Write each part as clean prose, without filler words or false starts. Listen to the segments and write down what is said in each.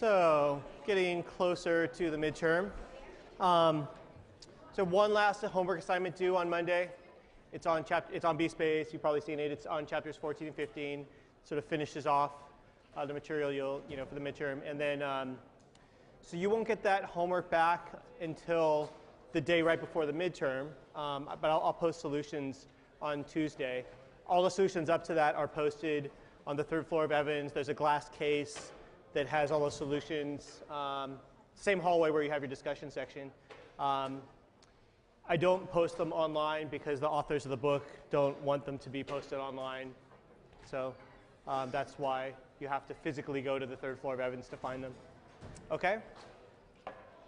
So, getting closer to the midterm. So one last homework assignment due on Monday. It's on BSpace. You've probably seen it. It's on chapters 14 and 15. Sort of finishes off the material for the midterm, and then so you won't get that homework back until the day right before the midterm. But I'll post solutions on Tuesday. All the solutions up to that are posted on the third floor of Evans. There's a glass case that has all those solutions. Same hallway where you have your discussion section. I don't post them online because the authors of the book don't want them to be posted online. So that's why you have to physically go to the third floor of Evans to find them. Okay?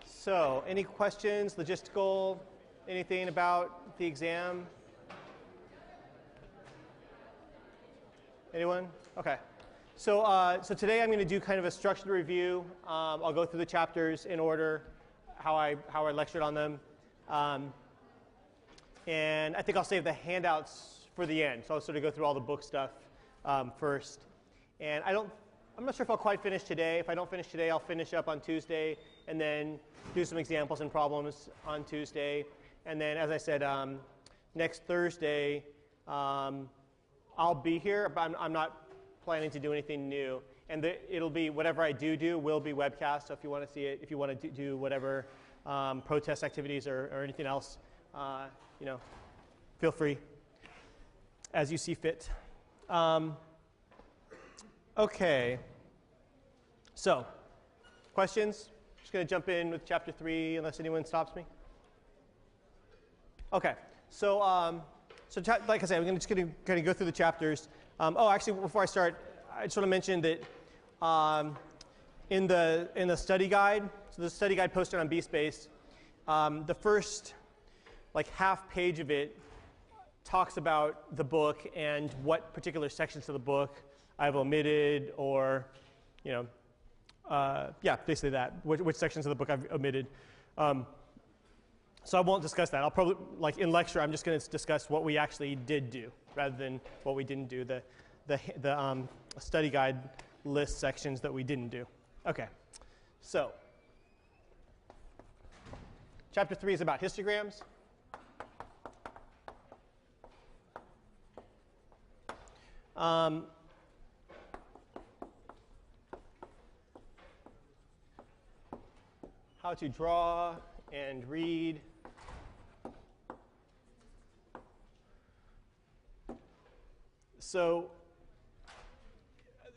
So any questions, logistical, anything about the exam? Anyone? Okay. So today I'm going to do kind of a structured review. I'll go through the chapters in order, how I lectured on them. And I think I'll save the handouts for the end. So I'll sort of go through all the book stuff first. And I'm not sure if I'll quite finish today. If I don't finish today, I'll finish up on Tuesday and then do some examples and problems on Tuesday. And then, as I said, next Thursday, I'll be here, but I'm not planning to do anything new. And it'll be whatever I do will be webcast. So if you want to see it, if you want to do whatever protest activities or anything else, feel free as you see fit. Okay. So, questions? Just going to jump in with chapter 3 unless anyone stops me. Okay. So, like I said, we're just going to kind of go through the chapters. Actually, before I start, I just want to mention that in the study guide, so the study guide posted on BSpace, the first half page of it talks about the book and what particular sections of the book I've omitted, or basically that, which sections of the book I've omitted. So I won't discuss that. I'll probably, in lecture, I'm just going to discuss what we actually did do rather than what we didn't do. The study guide lists sections that we didn't do. Okay, so chapter 3 is about histograms. How to draw and read. So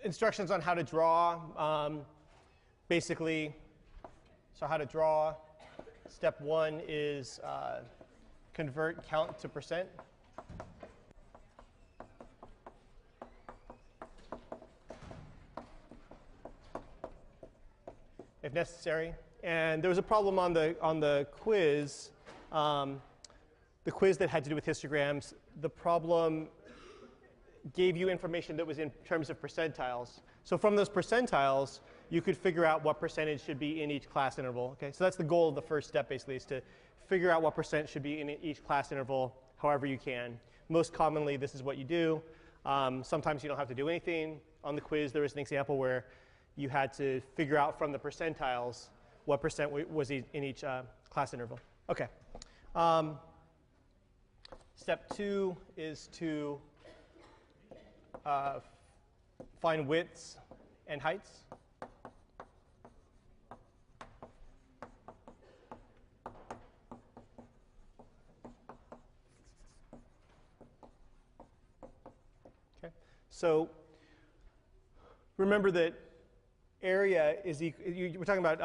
instructions on how to draw. Basically, so how to draw. Step 1 is convert count to percent. If necessary. And there was a problem on the quiz, the quiz that had to do with histograms. The problem gave you information that was in terms of percentiles. So from those percentiles, you could figure out what percentage should be in each class interval. Okay, so that's the goal of the first step, basically, is to figure out what percent should be in each class interval, however you can. Most commonly, this is what you do. Sometimes you don't have to do anything. On the quiz, there was an example where you had to figure out from the percentiles what percent was in each class interval. Okay. Step 2 is to find widths and heights. Okay. So remember that area is we're talking about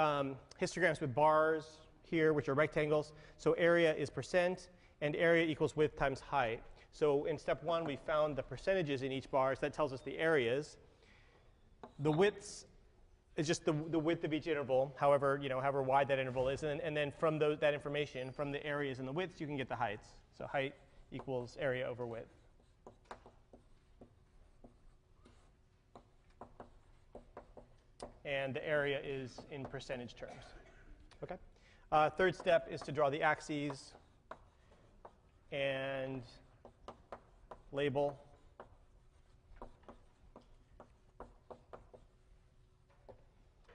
histograms with bars here, which are rectangles. So area is percent, and area equals width times height. So in step 1, we found the percentages in each bar. So that tells us the areas. The widths is just the width of each interval, however wide that interval is. And then from that information, from the areas and the widths, you can get the heights. So height equals area over width. And the area is in percentage terms. Okay. Third step is to draw the axes and label.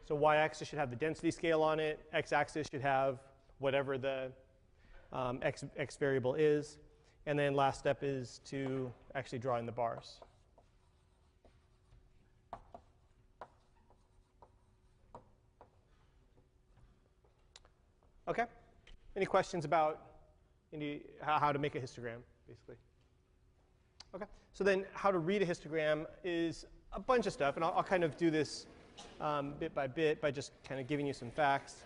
So y-axis should have the density scale on it. X-axis should have whatever the x variable is. And then last step is to actually draw in the bars. Okay. Any questions about how to make a histogram, basically? Okay. So then how to read a histogram is a bunch of stuff, and I'll kind of do this bit by bit by just kind of giving you some facts.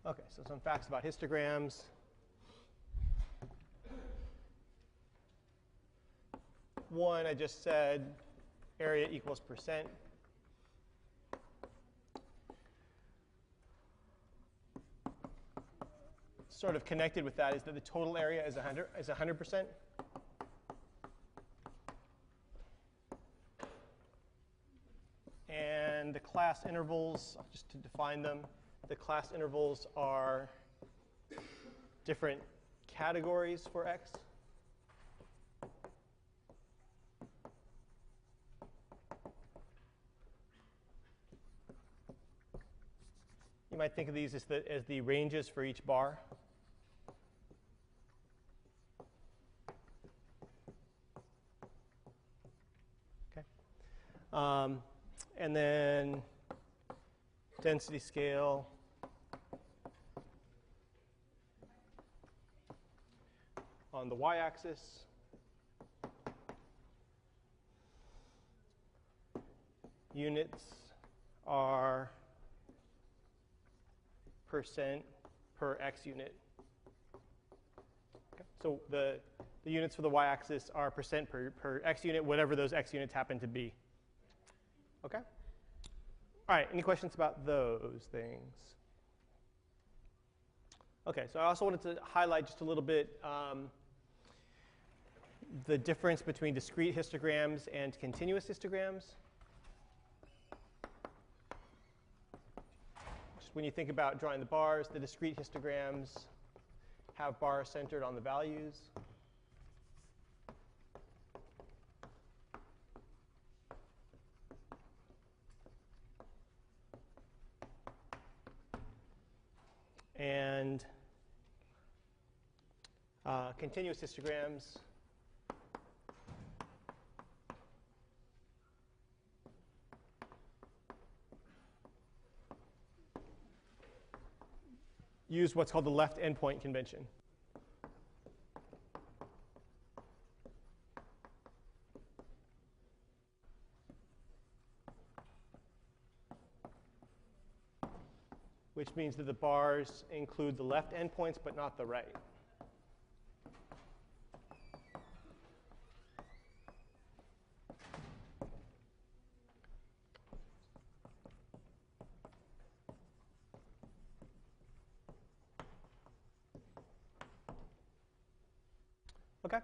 Okay, so some facts about histograms. One, I just said area equals percent. Sort of connected with that is that the total area is 100%. And the class intervals, just to define them, the class intervals are different categories for x. You might think of these as the ranges for each bar. Okay. And then density scale. On the y-axis. Units are percent per x unit. Okay. So the units for the y-axis are percent per x unit, whatever those x units happen to be. Okay? All right, any questions about those things? Okay, so I also wanted to highlight just a little bit the difference between discrete histograms and continuous histograms. When you think about drawing the bars, the discrete histograms have bars centered on the values. And continuous histograms use what's called the left endpoint convention. Which means that the bars include the left endpoints but not the right. Okay?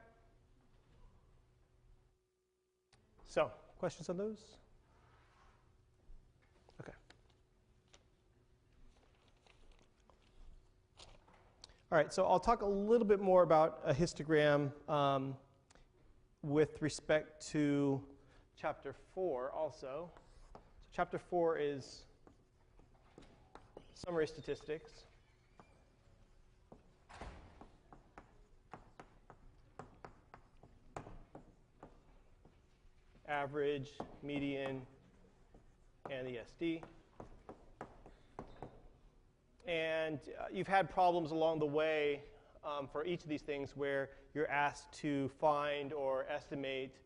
So, questions on those? Okay. All right, so I'll talk a little bit more about a histogram with respect to chapter 4 also. So chapter 4 is summary statistics. Average, median, and the SD. And you've had problems along the way for each of these things where you're asked to find or estimate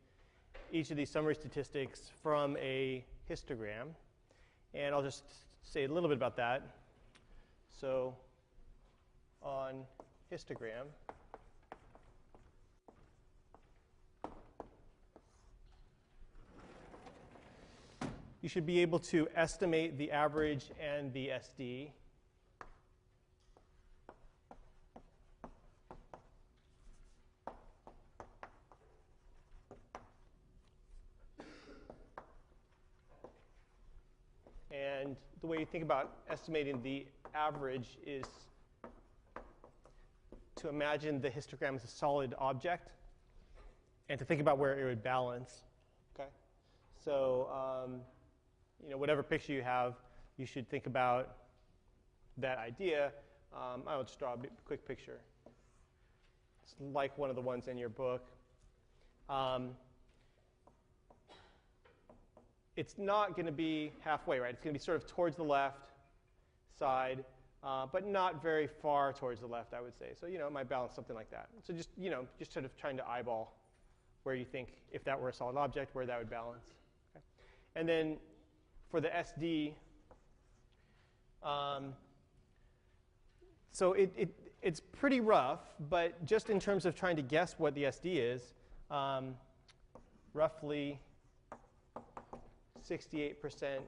each of these summary statistics from a histogram. And I'll just say a little bit about that. So on histogram, you should be able to estimate the average and the SD. And the way you think about estimating the average is to imagine the histogram as a solid object and to think about where it would balance. Okay? So, whatever picture you have, you should think about that idea. I will just draw a quick picture. It's like one of the ones in your book. It's not going to be halfway, right? It's going to be sort of towards the left side, but not very far towards the left, I would say. So, it might balance something like that. So just sort of trying to eyeball where you think, if that were a solid object, where that would balance. Okay? And then for the SD, so it's pretty rough, but just in terms of trying to guess what the SD is, roughly 68%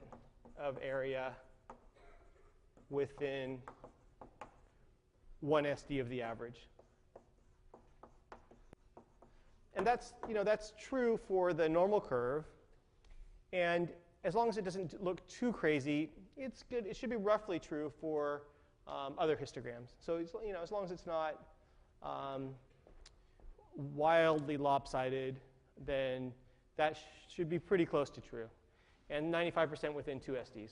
of area within 1 SD of the average. And that's true for the normal curve. And as long as it doesn't look too crazy, it's good. It should be roughly true for other histograms. So as long as it's not wildly lopsided, then that should be pretty close to true. And 95% within 2 SDs.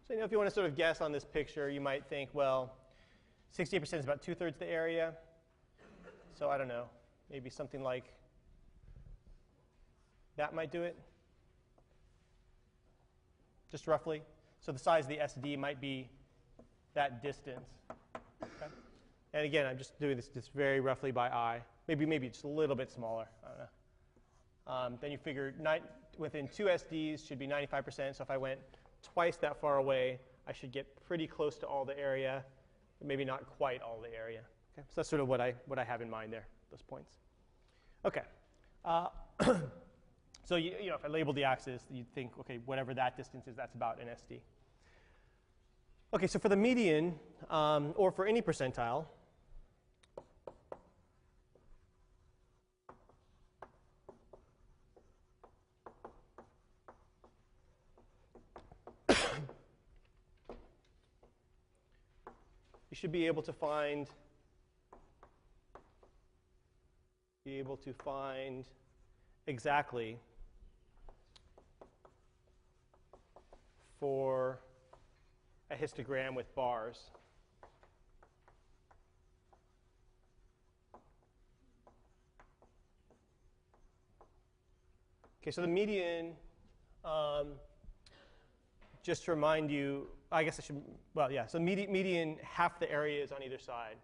So if you want to sort of guess on this picture, you might think, well, 68% is about 2/3 the area. So I don't know, maybe something like that might do it, just roughly. So the size of the SD might be that distance. Okay? And again, I'm just doing this very roughly by eye. Maybe just a little bit smaller. I don't know. Then you figure within 2 SDs should be 95%. So if I went twice that far away, I should get pretty close to all the area, but maybe not quite all the area. Okay? So that's sort of what I have in mind there, those points. Okay. So if I labeled the axis, you'd think, okay, whatever that distance is, that's about an SD. Okay, so for the median, or for any percentile, you should be able to find exactly for a histogram with bars. Okay, so the median, just to remind you, I guess I should, well, yeah, so median, half the area is on either side.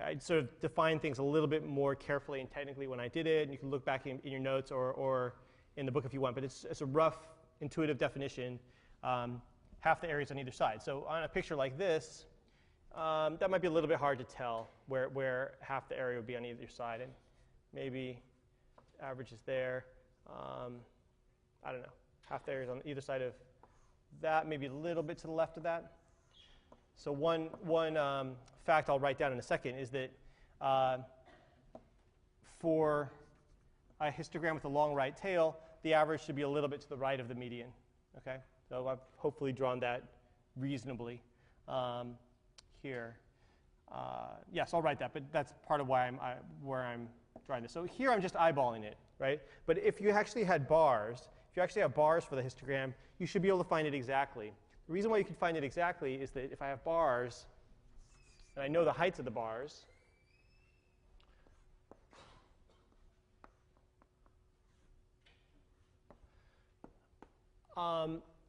I'd sort of define things a little bit more carefully and technically when I did it, and you can look back in your notes or in the book if you want, but it's a rough, intuitive definition. Half the area is on either side. So on a picture like this, that might be a little bit hard to tell where half the area would be on either side, and maybe average is there. I don't know. Half the area is on either side of that, maybe a little bit to the left of that. So one fact I'll write down in a second is that for a histogram with a long right tail, the average should be a little bit to the right of the median. Okay, so I've hopefully drawn that reasonably here. Yes, I'll write that, but that's part of why where I'm drawing this. So here I'm just eyeballing it, right? But if you actually had bars, if you actually have bars for the histogram, you should be able to find it exactly. The reason why you can find it exactly is that if I have bars, and I know the heights of the bars,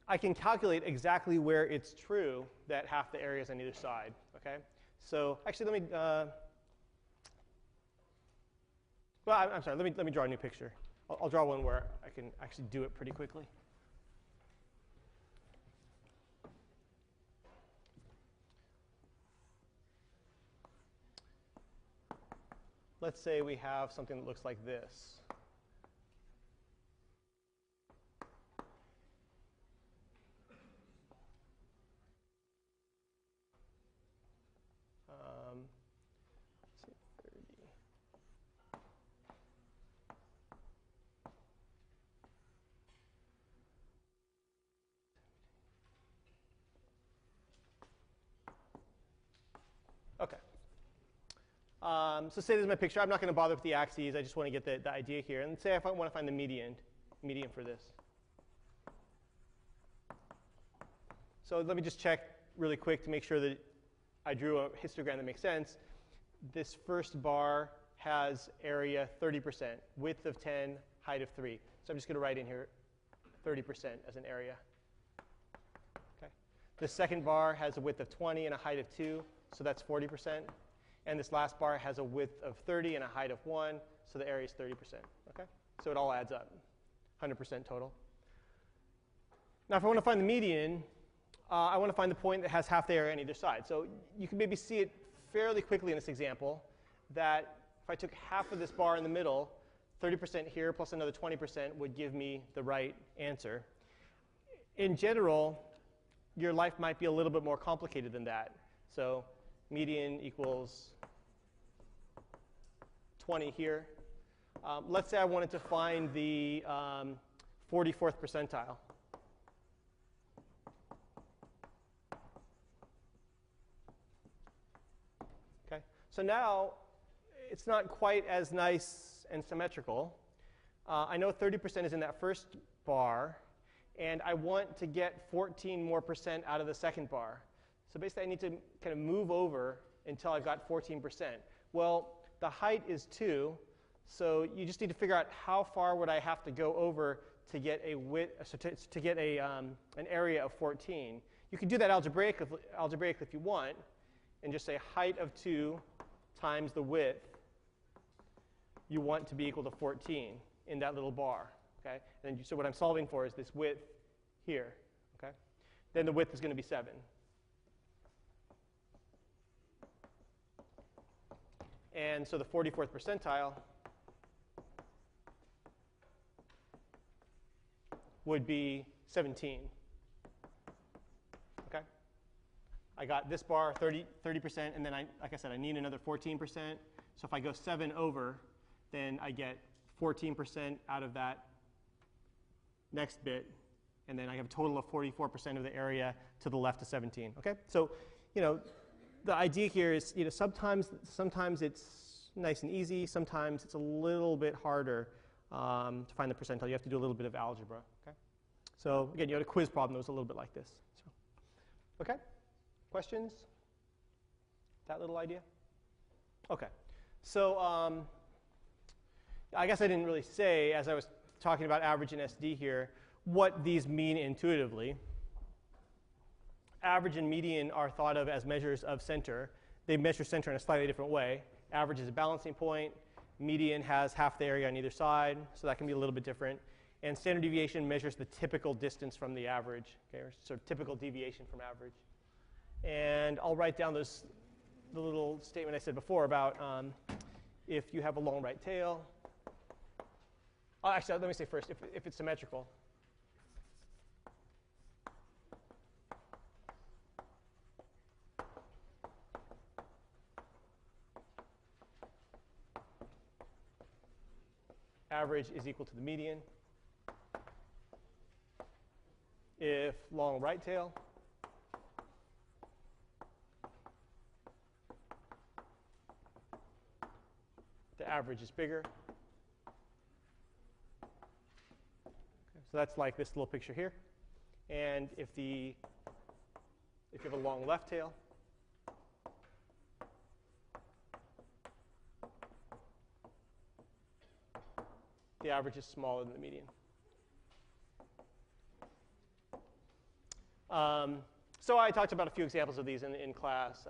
I can calculate exactly where it's true that half the area is on either side. Okay, so actually, let me. Well, I'm sorry. Let me draw a new picture. I'll draw one where I can actually do it pretty quickly. Let's say we have something that looks like this. Let's see, 30. So say this is my picture. I'm not going to bother with the axes. I just want to get the idea here. And say I want to find the median for this. So let me just check really quick to make sure that I drew a histogram that makes sense. This first bar has area 30%, width of 10, height of 3. So I'm just going to write in here 30% as an area. Okay. The second bar has a width of 20 and a height of 2, so that's 40%. And this last bar has a width of 30 and a height of 1, so the area is 30%. Okay? So it all adds up, 100% total. Now if I want to find the median, I want to find the point that has half the area on either side. So you can maybe see it fairly quickly in this example that if I took half of this bar in the middle, 30% here plus another 20% would give me the right answer. In general, your life might be a little bit more complicated than that. So median equals 20 here. Let's say I wanted to find the 44th percentile. Okay, so now it's not quite as nice and symmetrical. I know 30% is in that first bar, and I want to get 14 more percent out of the second bar. So basically I need to kind of move over until I've got 14%. Well, the height is 2, so you just need to figure out how far would I have to go over to get a width, to get an area of 14. You can do that algebraically if you want, and just say height of 2 times the width you want to be equal to 14 in that little bar. Okay? And so what I'm solving for is this width here. Okay? Then the width is going to be 7. And so the 44th percentile would be 17. Okay? I got this bar, 30%, and then, like I said, I need another 14%. So if I go 7 over, then I get 14% out of that next bit, and then I have a total of 44% of the area to the left of 17. Okay? So, the idea here is, sometimes it's nice and easy. Sometimes it's a little bit harder to find the percentile. You have to do a little bit of algebra. Okay? So again, you had a quiz problem that was a little bit like this. So, okay? Questions? That little idea? Okay. So I guess I didn't really say, as I was talking about average and SD here, what these mean intuitively. Average and median are thought of as measures of center. They measure center in a slightly different way. Average is a balancing point. Median has half the area on either side, so that can be a little bit different. And standard deviation measures the typical distance from the average, okay, or sort of typical deviation from average. And I'll write down the little statement I said before about if you have a long right tail. Oh, actually, let me say first, if it's symmetrical. Average is equal to the median. If long right tail, the average is bigger. Okay, so that's like this little picture here. And if you have a long left tail, the average is smaller than the median. So I talked about a few examples of these in class.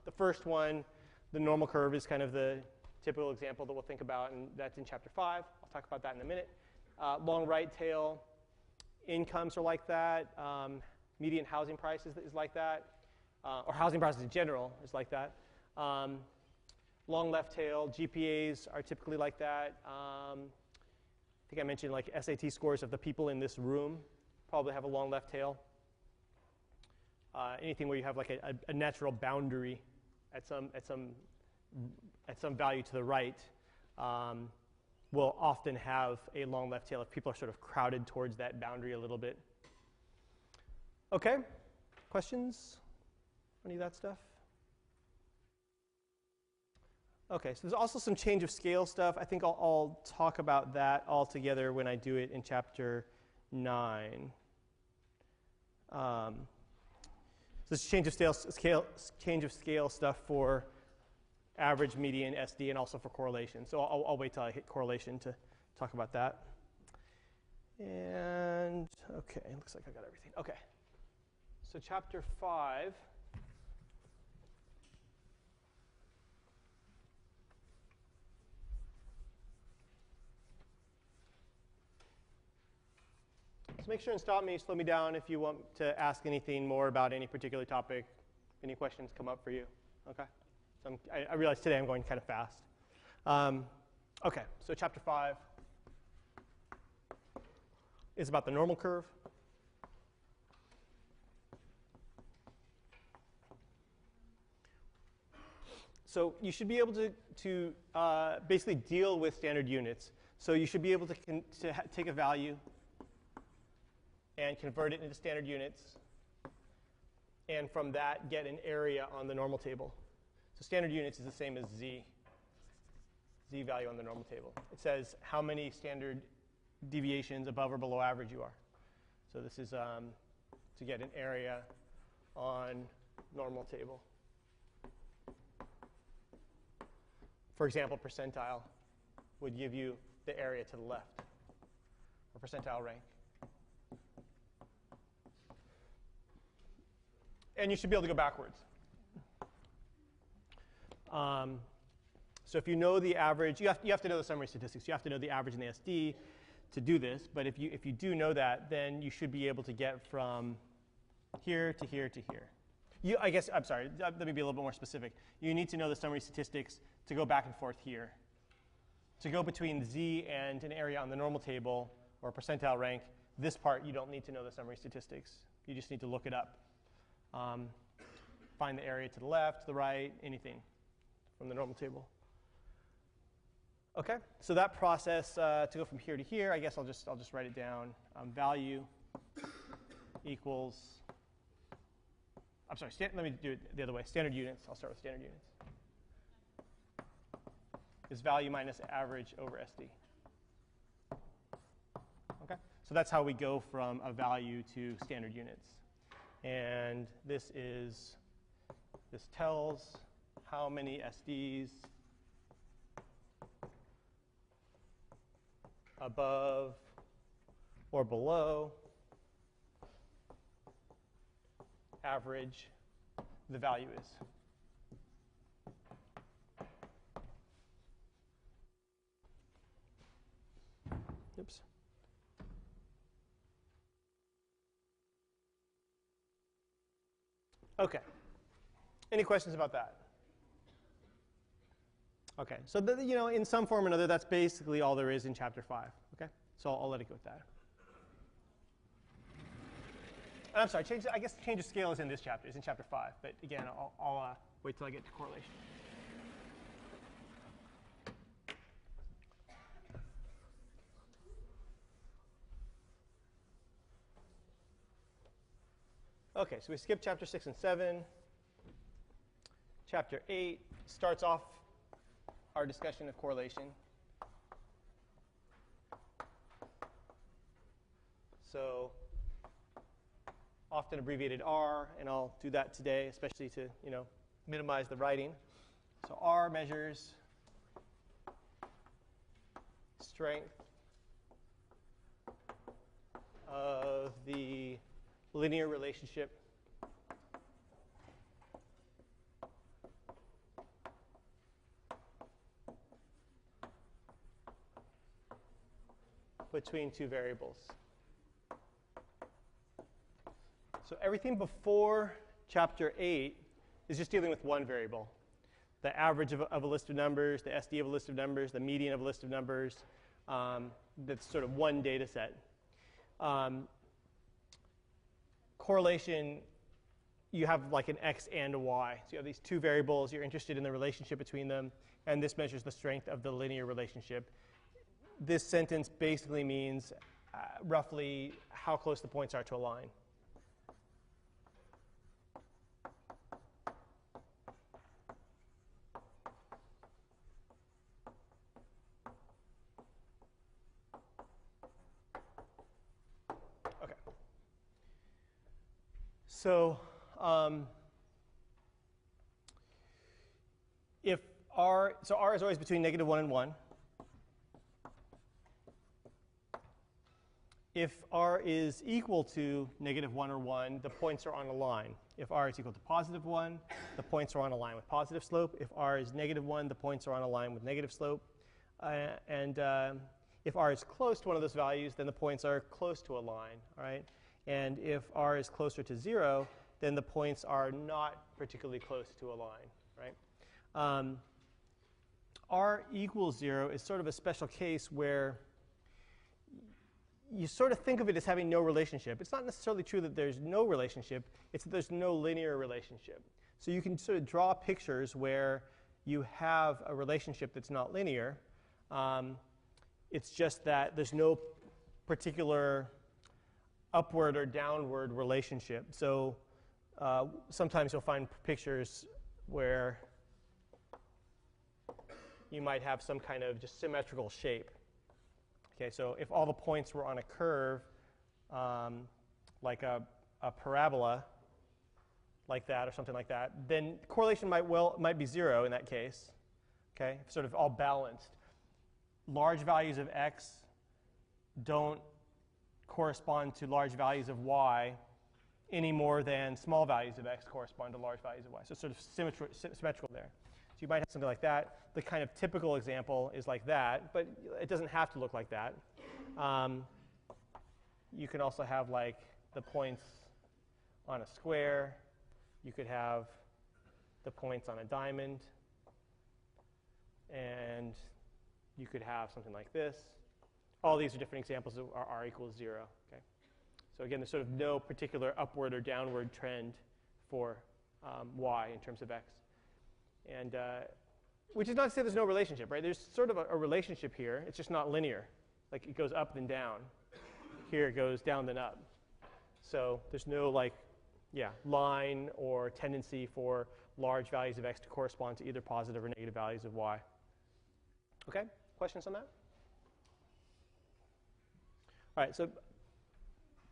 The first one, the normal curve, is kind of the typical example that we'll think about, and that's in Chapter 5. I'll talk about that in a minute. Long right tail, incomes are like that. Median housing price is like that. Or housing prices in general is like that. Long left tail, GPAs are typically like that. I think I mentioned like SAT scores of the people in this room probably have a long left tail. Anything where you have like a natural boundary at some value to the right will often have a long left tail if people are sort of crowded towards that boundary a little bit. Okay, questions? Any of that stuff? Okay, so there's also some change of scale stuff. I think I'll talk about that all together when I do it in chapter 9. So this change of scale stuff for average, median, SD, and also for correlation. So I'll wait till I hit correlation to talk about that. And okay, looks like I got everything. Okay, so chapter 5. So make sure and stop me, slow me down if you want to ask anything more about any particular topic. Any questions come up for you? Okay. So I realize today I'm going kind of fast. Okay, so chapter 5 is about the normal curve. So you should be able to basically deal with standard units. So you should be able to take a value and convert it into standard units, and from that get an area on the normal table. So standard units is the same as z value on the normal table. It says how many standard deviations above or below average you are. So this is to get an area on normal table. For example, percentile would give you the area to the left, or percentile rank. And you should be able to go backwards. So if you know the average, you have to know the summary statistics. You have to know the average and the SD to do this. But if you do know that, then you should be able to get from here to here to here. I'm sorry, let me be a little bit more specific. You need to know the summary statistics to go back and forth here. To go between z and an area on the normal table or percentile rank, this part you don't need to know the summary statistics. You just need to look it up. Find the area to the left, to the right, anything from the normal table. Okay, so that process to go from here to here, I guess I'll just write it down. Value equals, I'm sorry, let me do it the other way. Standard units, I'll start with standard units. Is value minus average over SD. Okay, so that's how we go from a value to standard units. And this tells how many SDs above or below average the value is. Oops. Okay. Any questions about that? Okay. So in some form or another, that's basically all there is in chapter 5. Okay. So I'll let it go with that. And I'm sorry. I guess change of scale is in this chapter. It's in chapter 5. But again, I'll wait till I get to correlation. Okay, so we skip chapter 6 and 7. Chapter 8 starts off our discussion of correlation. So often abbreviated R, and I'll do that today, especially to minimize the writing. So R measures strength of the linear relationship between two variables. So everything before chapter 8 is just dealing with one variable. The average of a list of numbers, the SD of a list of numbers, the median of a list of numbers. That's sort of one data set. Correlation, you have like an X and a Y. So you have these two variables. You're interested in the relationship between them. And this measures the strength of the linear relationship. This sentence basically means roughly how close the points are to a line. So if R is always between -1 and 1. If R is equal to -1 or 1, the points are on a line. If R is equal to +1, the points are on a line with positive slope. If R is -1, the points are on a line with negative slope. If R is close to one of those values, then the points are close to a line, all right? And if R is closer to 0, then the points are not particularly close to a line, right? R equals 0 is sort of a special case where you sort of think of it as having no relationship. It's not necessarily true that there's no relationship. It's that there's no linear relationship. So you can sort of draw pictures where you have a relationship that's not linear. It's just that there's no particular upward or downward relationship. So sometimes you'll find pictures where you might have some kind of just symmetrical shape. Okay, so if all the points were on a curve, like a parabola, like that or something like that, then correlation might be 0 in that case. Okay, sort of all balanced. Large values of x don't correspond to large values of y any more than small values of x correspond to large values of y. So it's sort of symmetrical there. So you might have something like that. The kind of typical example is like that, but it doesn't have to look like that. You can also have like the points on a square. You could have the points on a diamond. And you could have something like this. All these are different examples of R equals 0. Okay? So again, there's sort of no particular upward or downward trend for y in terms of x. And which is not to say there's no relationship, right? There's sort of a relationship here. It's just not linear. Like it goes up then down. Here it goes down then up. So there's no line or tendency for large values of x to correspond to either positive or negative values of y. Okay, questions on that? All right, so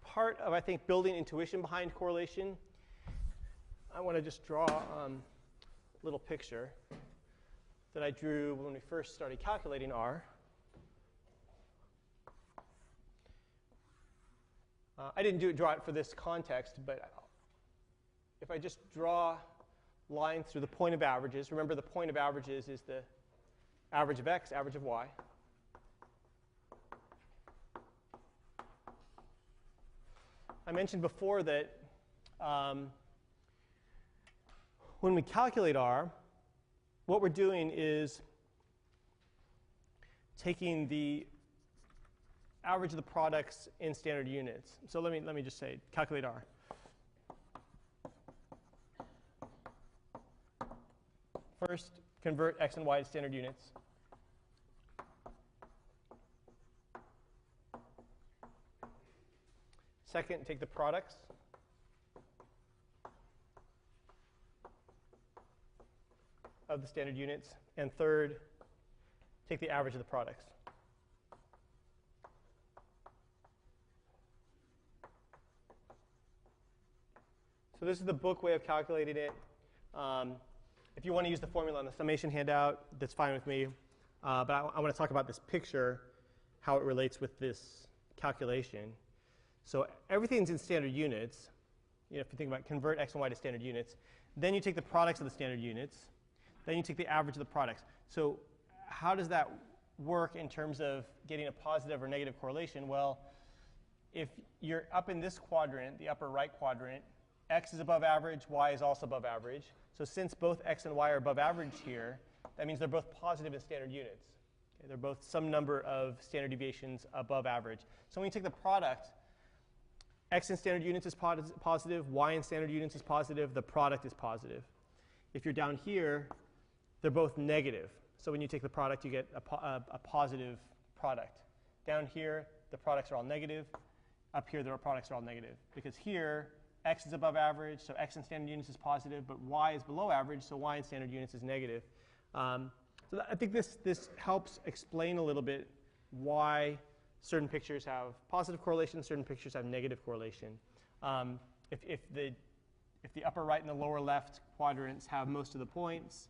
part of, I think, building intuition behind correlation, I want to just draw a little picture that I drew when we first started calculating R. I didn't draw it for this context, but if I just draw lines through the point of averages, remember the point of averages is the average of x, average of y. I mentioned before that when we calculate R, what we're doing is taking the average of the products in standard units. So let me just say, calculate R. First, convert x and y to standard units. Second, take the products. Of the standard units. And third, take the average of the products. So this is the book way of calculating it. If you want to use the formula on the summation handout, that's fine with me. But I want to talk about this picture, how it relates with this calculation. So everything's in standard units. If you think about convert x and y to standard units, then you take the products of the standard units. Then you take the average of the products. So how does that work in terms of getting a positive or negative correlation? Well, if you're up in this quadrant, the upper right quadrant, x is above average, y is also above average. So since both x and y are above average here, that means they're both positive in standard units. Okay, they're both some number of standard deviations above average. So when you take the product, x in standard units is positive, y in standard units is positive, the product is positive. If you're down here, they're both negative. So when you take the product, you get a positive product. Down here, the products are all negative. Up here, the products are all negative. Because here, x is above average, so x in standard units is positive, but y is below average, so y in standard units is negative. So I think this helps explain a little bit why certain pictures have positive correlation, certain pictures have negative correlation. If the if the upper right and the lower left quadrants have most of the points,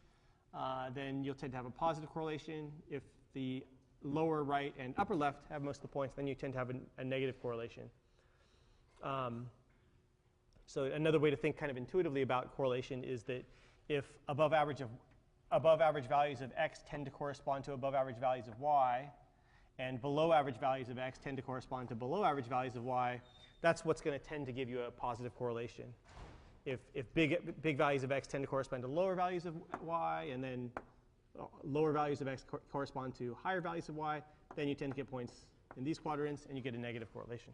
then you'll tend to have a positive correlation. If the lower right and upper left have most of the points, then you tend to have a negative correlation. So another way to think kind of intuitively about correlation is that if above average values of x tend to correspond to above average values of y, and below average values of x tend to correspond to below average values of y, that's what's going to tend to give you a positive correlation. If big values of x tend to correspond to lower values of y, and then lower values of x correspond to higher values of y, then you tend to get points in these quadrants, and you get a negative correlation.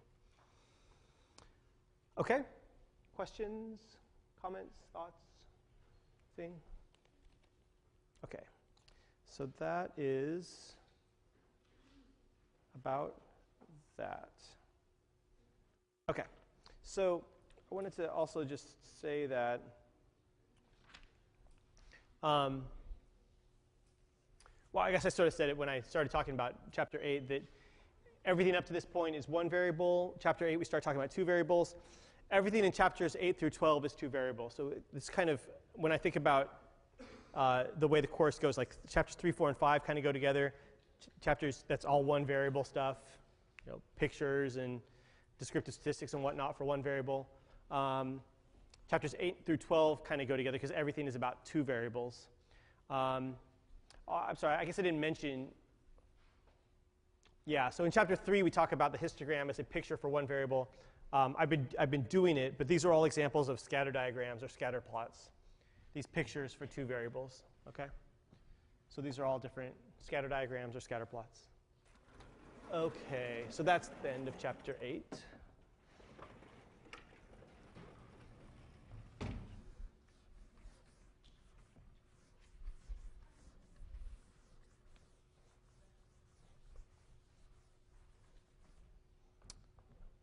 Okay? Questions, comments, thoughts, thing? Okay. So that is about that. Okay. So I wanted to also just say that well, I guess I sort of said it when I started talking about Chapter 8, that everything up to this point is one variable. Chapter 8, we start talking about two variables. Everything in chapters 8 through 12 is two variables. So it's kind of, when I think about the way the course goes, like chapters 3, 4, and 5 kind of go together. Chapters, that's all one variable stuff, pictures and descriptive statistics and whatnot for one variable. Chapters 8 through 12 kind of go together because everything is about two variables. I'm sorry, I guess I didn't mention. Yeah, so in chapter 3 we talk about the histogram as a picture for one variable. I've been doing it, but these are all examples of scatter diagrams or scatter plots. These pictures for two variables, okay? So these are all different scatter diagrams or scatter plots. Okay, so that's the end of chapter 8.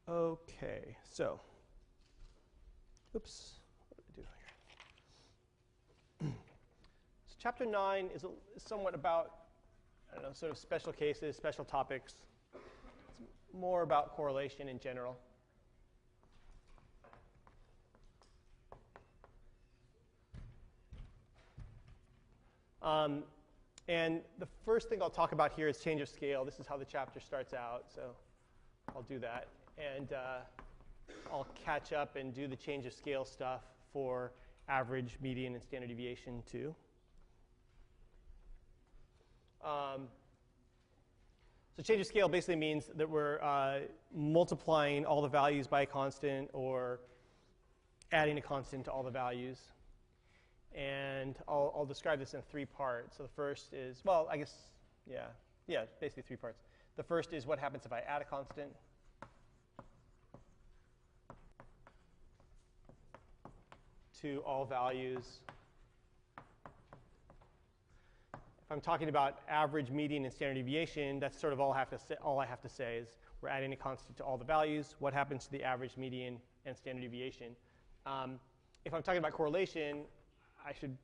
Okay, so, oops, what did I do here? So chapter 9 is somewhat about, I don't know, sort of special cases, special topics. It's more about correlation in general. And the first thing I'll talk about here is change of scale. This is how the chapter starts out, so I'll do that. And I'll catch up and do the change of scale stuff for average, median, and standard deviation too. So change of scale basically means that we're multiplying all the values by a constant or adding a constant to all the values. And I'll describe this in 3 parts. So the first is, well, I guess, yeah, basically 3 parts. The first is what happens if I add a constant. To all values. If I'm talking about average, median, and standard deviation, that's sort of all I have to say is we're adding a constant to all the values. What happens to the average, median, and standard deviation? If I'm talking about correlation, I should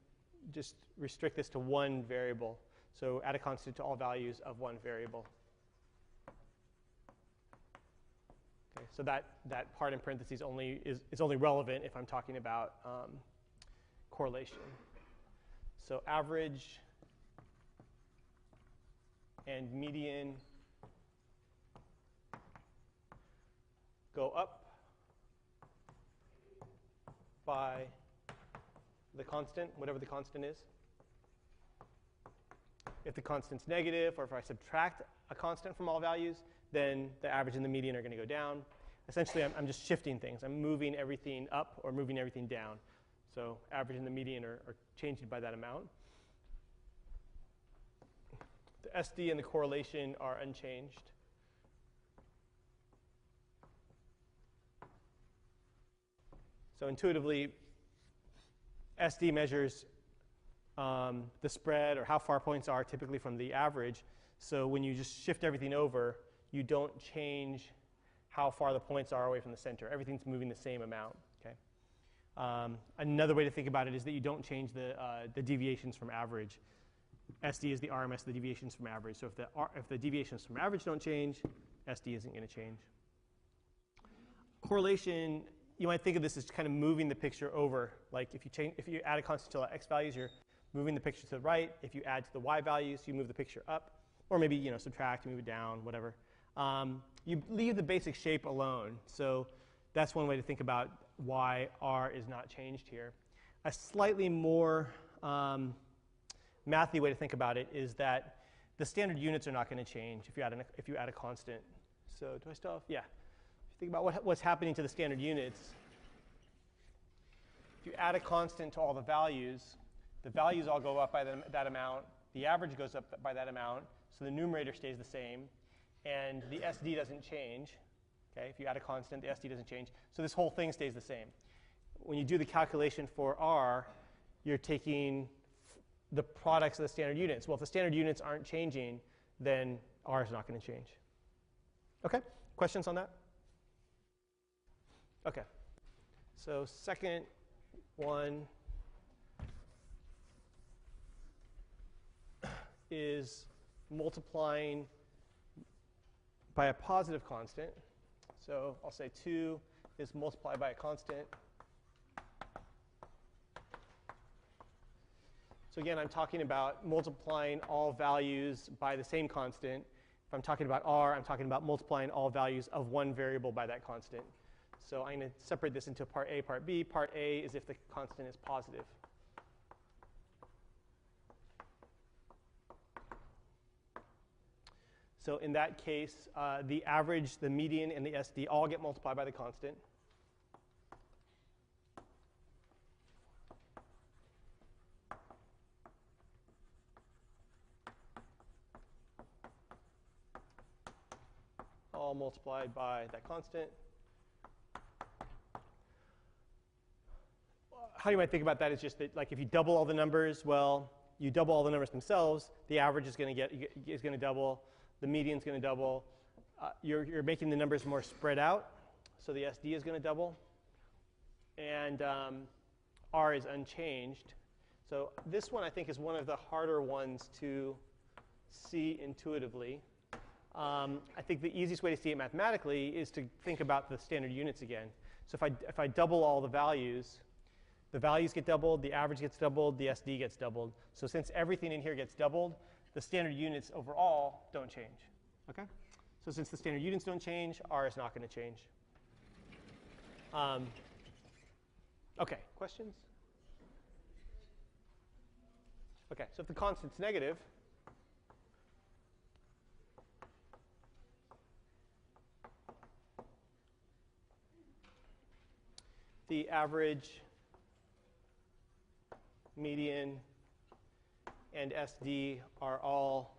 just restrict this to one variable. So add a constant to all values of one variable. Okay, so that part in parentheses only is only relevant if I'm talking about correlation. So average and median go up by the constant, whatever the constant is. If the constant's negative, or if I subtract a constant from all values, then the average and the median are going to go down. Essentially, I'm just shifting things. I'm moving everything up or moving everything down. So average and the median are changing by that amount. The SD and the correlation are unchanged. So intuitively, SD measures the spread or how far points are typically from the average. So when you just shift everything over, you don't change how far the points are away from the center. Everything's moving the same amount. Okay. Another way to think about it is that you don't change the deviations from average. SD is the RMS of the deviations from average. So if the deviations from average don't change, SD isn't going to change. Correlation you might think of this as kind of moving the picture over. Like if you add a constant to x values, you're moving the picture to the right. If you add to the y values, you move the picture up. Or maybe subtract, move it down, whatever. You leave the basic shape alone. So that's one way to think about why R is not changed here. A slightly more mathy way to think about it is that the standard units are not going to change if you add a constant. So do I still have? Yeah. If you think about what's happening to the standard units, if you add a constant to all the values all go up by that amount. The average goes up by that amount. So the numerator stays the same. And the SD doesn't change. Okay? If you add a constant, the SD doesn't change. So this whole thing stays the same. When you do the calculation for R, you're taking the products of the standard units. Well, if the standard units aren't changing, then R is not going to change. Okay? Questions on that? Okay. So second one is multiplying by a positive constant. So I'll say 2 is multiplied by a constant. So again, I'm talking about multiplying all values by the same constant. If I'm talking about R, I'm talking about multiplying all values of one variable by that constant. So I'm going to separate this into part A, part B. Part A is if the constant is positive. So in that case, the average, the median, and the SD all get multiplied by the constant. All multiplied by that constant. How you might think about that is just that, like, if you double all the numbers, well, you double all the numbers themselves. The average is going to double. The median is going to double. You're making the numbers more spread out, so the SD is going to double. And R is unchanged. So this one, I think, is one of the harder ones to see intuitively. I think the easiest way to see it mathematically is to think about the standard units again. So if I double all the values get doubled, the average gets doubled, the SD gets doubled. So since everything in here gets doubled, the standard units overall don't change. Okay? So since the standard units don't change, R is not going to change. Okay, questions? Okay, so if the constant's negative, the average, median, and SD are all,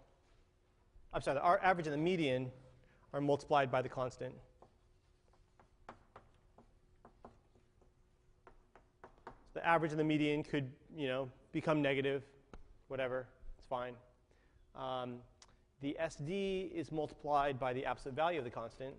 I'm sorry, the average and the median are multiplied by the constant. So the average and the median could, become negative, whatever, it's fine. The SD is multiplied by the absolute value of the constant.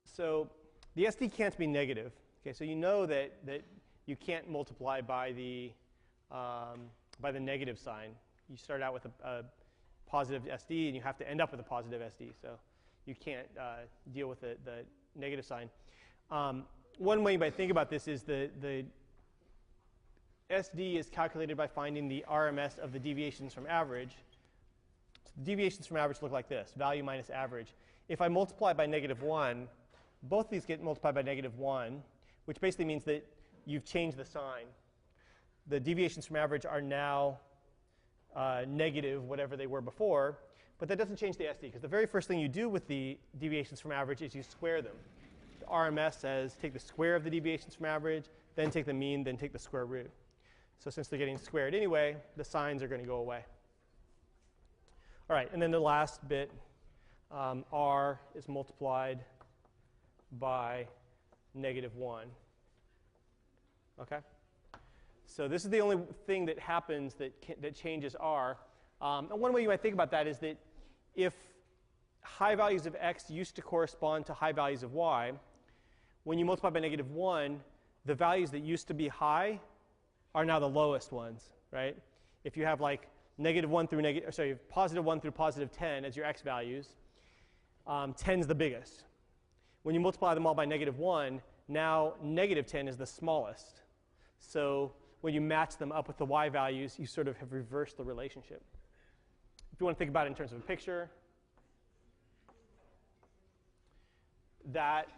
So the SD can't be negative. Okay, so you know that you can't multiply by the negative sign. You start out with a positive SD, and you have to end up with a positive SD. So you can't deal with the negative sign. One way you might think about this is the SD is calculated by finding the RMS of the deviations from average. So the deviations from average look like this: value minus average. If I multiply by -1, both these get multiplied by -1, which basically means that you've changed the sign. The deviations from average are now negative, whatever they were before, but that doesn't change the SD, because the very first thing you do with the deviations from average is you square them. The RMS says take the square of the deviations from average, then take the mean, then take the square root. So since they're getting squared anyway, the signs are going to go away. All right, and then the last bit, R is multiplied by -1. Okay? So this is the only thing that happens that changes R. And one way you might think about that is that if high values of x used to correspond to high values of y, when you multiply by -1, the values that used to be high are now the lowest ones, right? If you have like positive 1 through positive 10 as your x values, 10's the biggest. When you multiply them all by negative 1, now negative 10 is the smallest. So when you match them up with the y values, you sort of have reversed the relationship. If you want to think about it in terms of a picture, that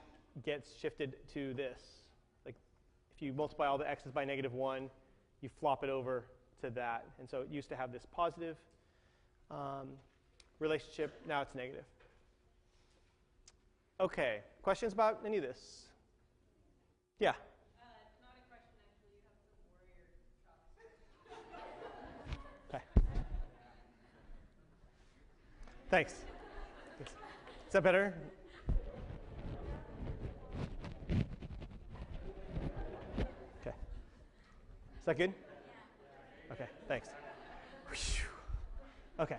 gets shifted to this. Like if you multiply all the x's by negative 1, you flop it over to that. And so it used to have this positive relationship. Now it's negative. OK, questions about any of this? Yeah? Not a question, actually. You have some warrior chops. OK. Thanks. Is that better? OK. Is that good? Yeah. OK, thanks. OK.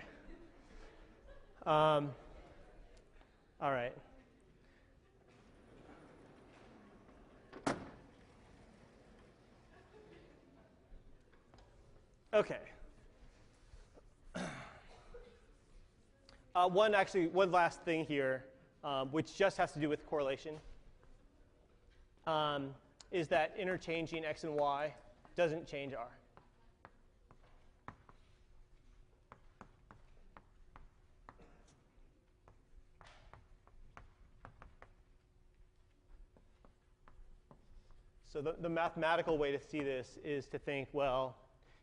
All right. OK. One last thing here, which just has to do with correlation, is that interchanging x and y doesn't change r. So the mathematical way to see this is to think, well,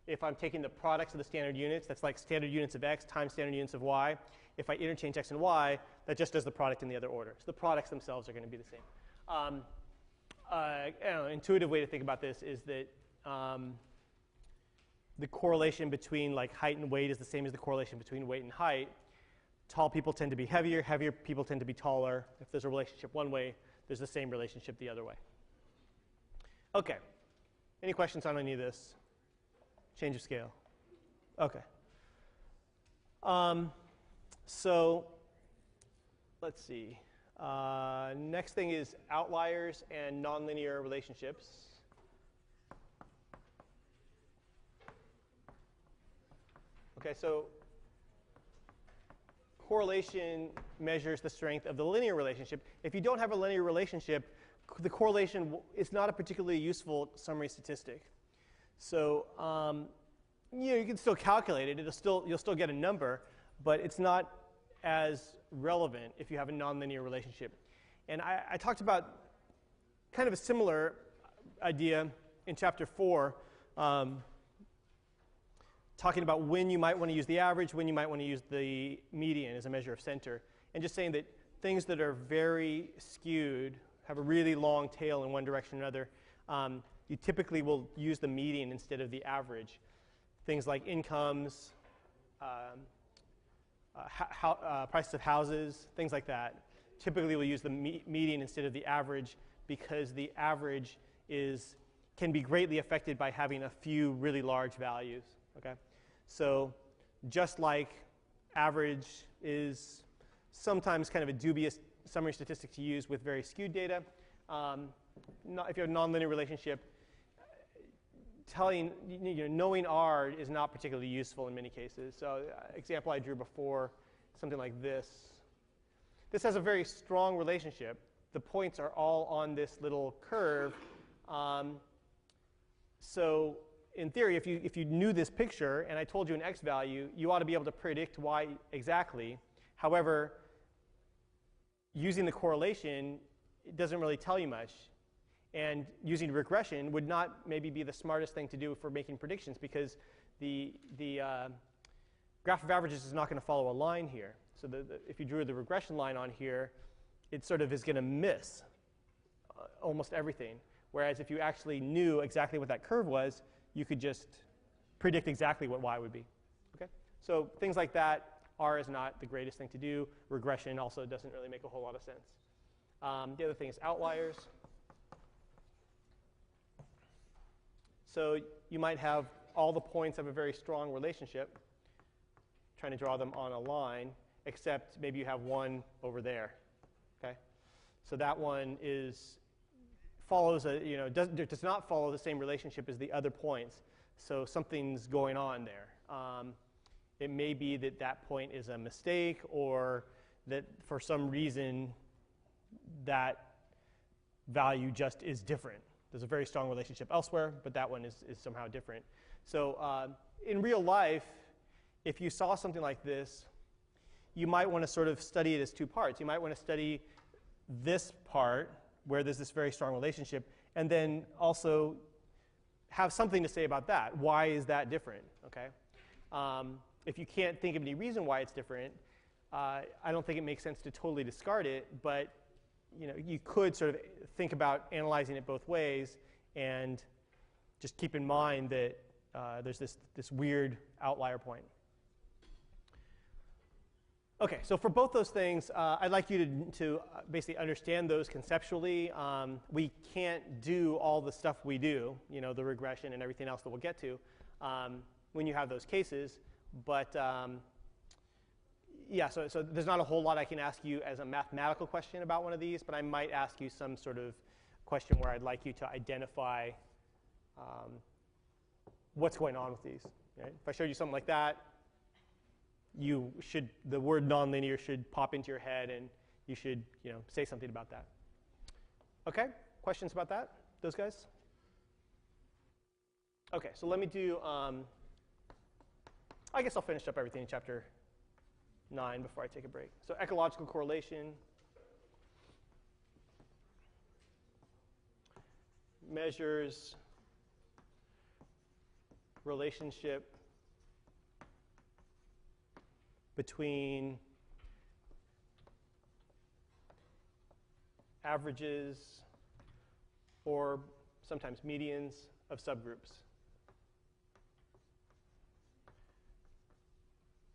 if I'm taking the products of the standard units, that's like standard units of x times standard units of y. If I interchange x and y, that just does the product in the other order. So the products themselves are going to be the same. An intuitive way to think about this is that the correlation between like height and weight is the same as the correlation between weight and height. Tall people tend to be heavier. Heavier people tend to be taller. If there's a relationship one way, there's the same relationship the other way. OK. Any questions on any of this? Change of scale. OK. So let's see. Next thing is outliers and nonlinear relationships. OK, so correlation measures the strength of the linear relationship. If you don't have a linear relationship, the correlation is not a particularly useful summary statistic. So you can still calculate it. You'll still get a number, but it's not as relevant if you have a nonlinear relationship. And I talked about kind of a similar idea in chapter 4, talking about when you might want to use the average, when you might want to use the median as a measure of center, and just saying that things that are very skewed, have a really long tail in one direction or another, you typically will use the median instead of the average. Things like incomes, prices of houses, things like that. Typically we'll use the median instead of the average because the average can be greatly affected by having a few really large values. Okay? So just like average is sometimes kind of a dubious summary statistic to use with very skewed data, if you have a nonlinear relationship, knowing R is not particularly useful in many cases. So example I drew before, something like this. This has a very strong relationship. The points are all on this little curve. So in theory, if you knew this picture and I told you an x value, you ought to be able to predict y exactly. However, using the correlation, it doesn't really tell you much. And using regression would not maybe be the smartest thing to do for making predictions because the graph of averages is not going to follow a line here. So if you drew the regression line on here, it sort of is going to miss almost everything. Whereas if you actually knew exactly what that curve was, you could just predict exactly what y would be. Okay? So things like that, R is not the greatest thing to do. Regression also doesn't really make a whole lot of sense. The other thing is outliers. So you might have all the points have a very strong relationship, trying to draw them on a line, except maybe you have one over there. Okay? So that one is follows does not follow the same relationship as the other points. So something's going on there. It may be that that point is a mistake, or that for some reason that value just is different. There's a very strong relationship elsewhere, but that one is somehow different. So in real life, if you saw something like this, you might want to sort of study it as two parts. You might want to study this part, where there's this very strong relationship, and then also have something to say about that. Why is that different? Okay. If you can't think of any reason why it's different, I don't think it makes sense to totally discard it, but you could sort of think about analyzing it both ways and just keep in mind that there's this weird outlier point. Okay, so for both those things, I'd like you to basically understand those conceptually. We can't do all the stuff we do, the regression and everything else that we'll get to, when you have those cases. But yeah, so there's not a whole lot I can ask you as a mathematical question about one of these, but I might ask you some sort of question where I'd like you to identify what's going on with these. Right? If I showed you something like that, the word nonlinear should pop into your head, and you should say something about that. Okay, questions about that, those guys? Okay, so let me do, I guess I'll finish up everything in chapter 9 before I take a break. So ecological correlation measures relationship between averages or sometimes medians of subgroups.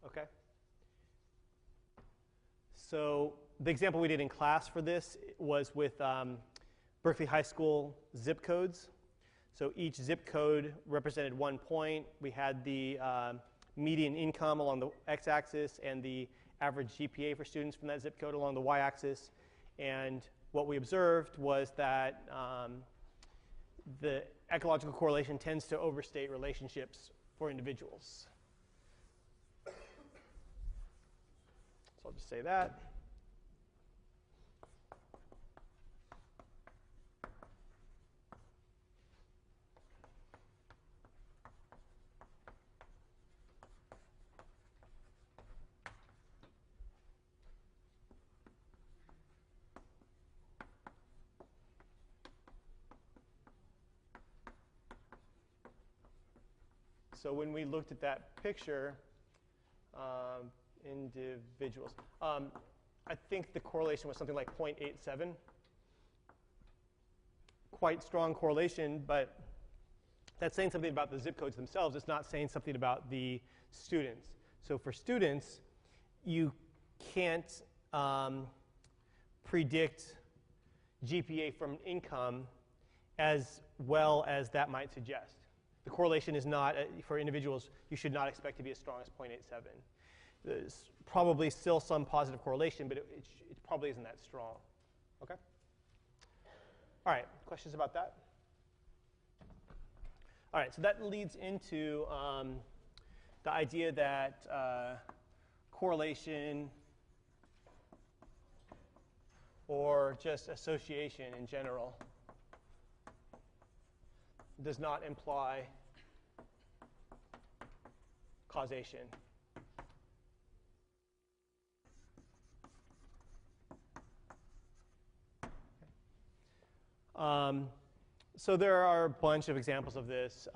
Okay? So the example we did in class for this was with Berkeley High School zip codes. So each zip code represented one point. We had the median income along the x-axis and the average GPA for students from that zip code along the y-axis. And what we observed was that the ecological correlation tends to overstate relationships for individuals. So I'll just say that. So when we looked at that picture, individuals, I think the correlation was something like 0.87. Quite strong correlation, but that's saying something about the zip codes themselves. It's not saying something about the students. So for students, you can't predict GPA from income as well as that might suggest. The correlation is not, for individuals, you should not expect to be as strong as 0.87. There's probably still some positive correlation, but it probably isn't that strong. Okay? All right, questions about that? All right, so that leads into the idea that correlation or just association in general does not imply causation. So there are a bunch of examples of this.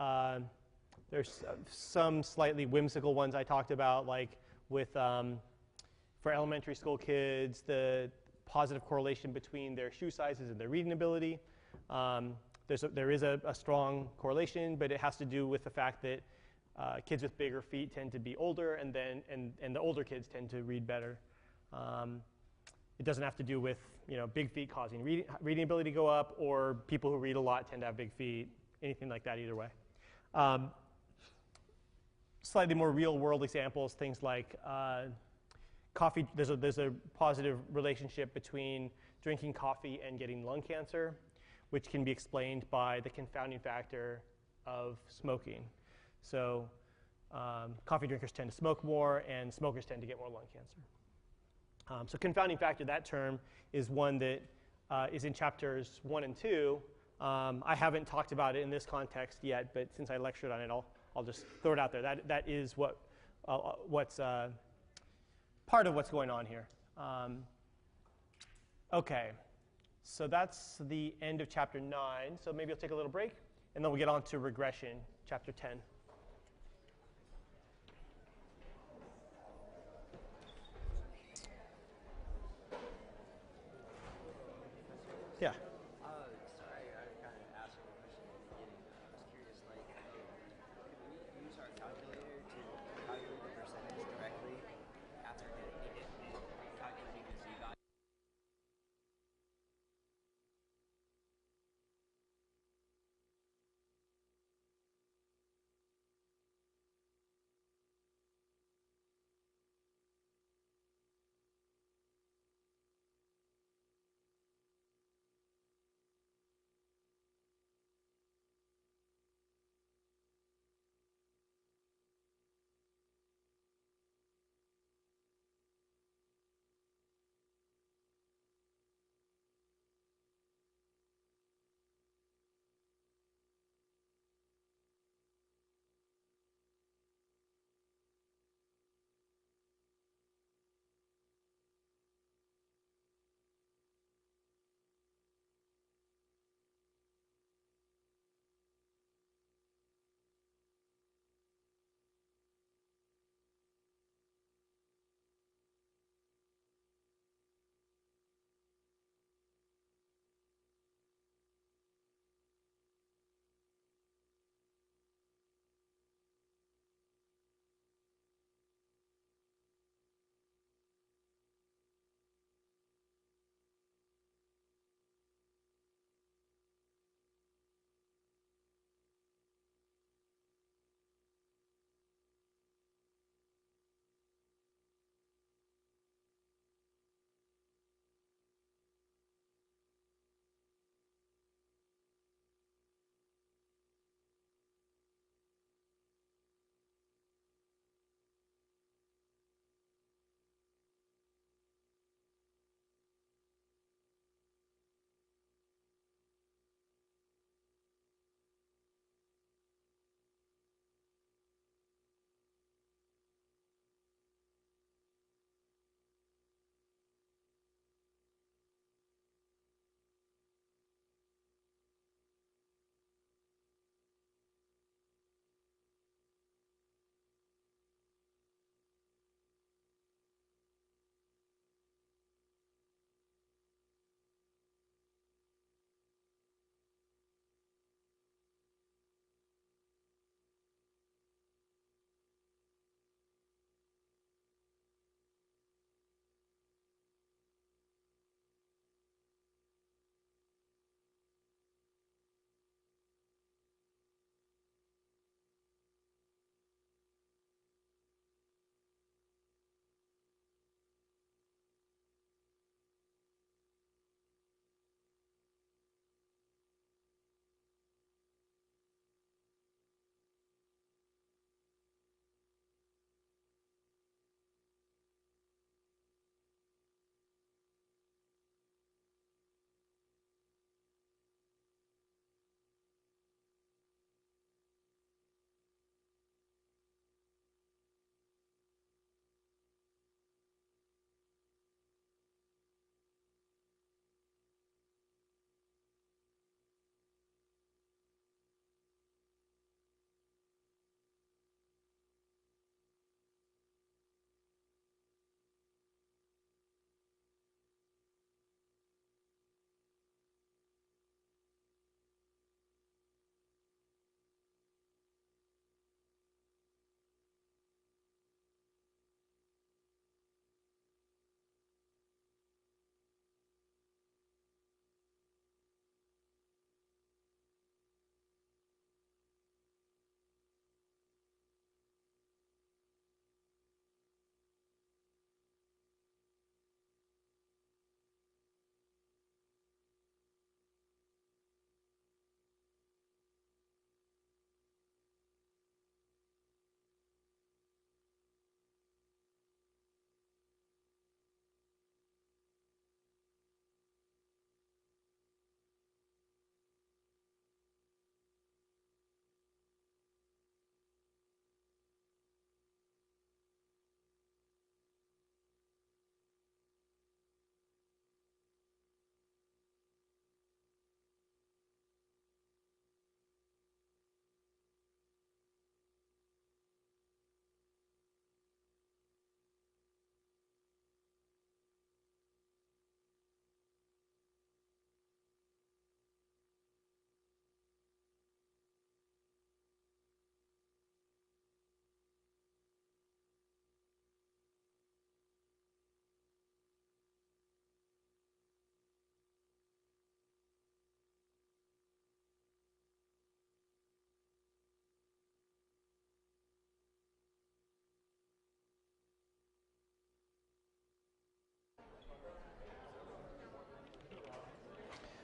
There's some slightly whimsical ones I talked about, like with, for elementary school kids, the positive correlation between their shoe sizes and their reading ability. There is a strong correlation, but it has to do with the fact that kids with bigger feet tend to be older, and the older kids tend to read better. It doesn't have to do with big feet causing reading ability to go up, or people who read a lot tend to have big feet, anything like that either way. Slightly more real world examples, things like coffee. There's a positive relationship between drinking coffee and getting lung cancer. which can be explained by the confounding factor of smoking. So coffee drinkers tend to smoke more, and smokers tend to get more lung cancer. So confounding factor, that term, is one that is in chapters 1 and 2. I haven't talked about it in this context yet, but since I lectured on it, I'll just throw it out there. That is what's part of what's going on here. Okay, so that's the end of chapter 9. So maybe I'll take a little break, and then we'll get on to regression, chapter 10. Yeah. Sorry, I kind of asked you a question at the beginning. I was curious, like, could we use our calculator to calculate the percentage directly after calculating the z-value?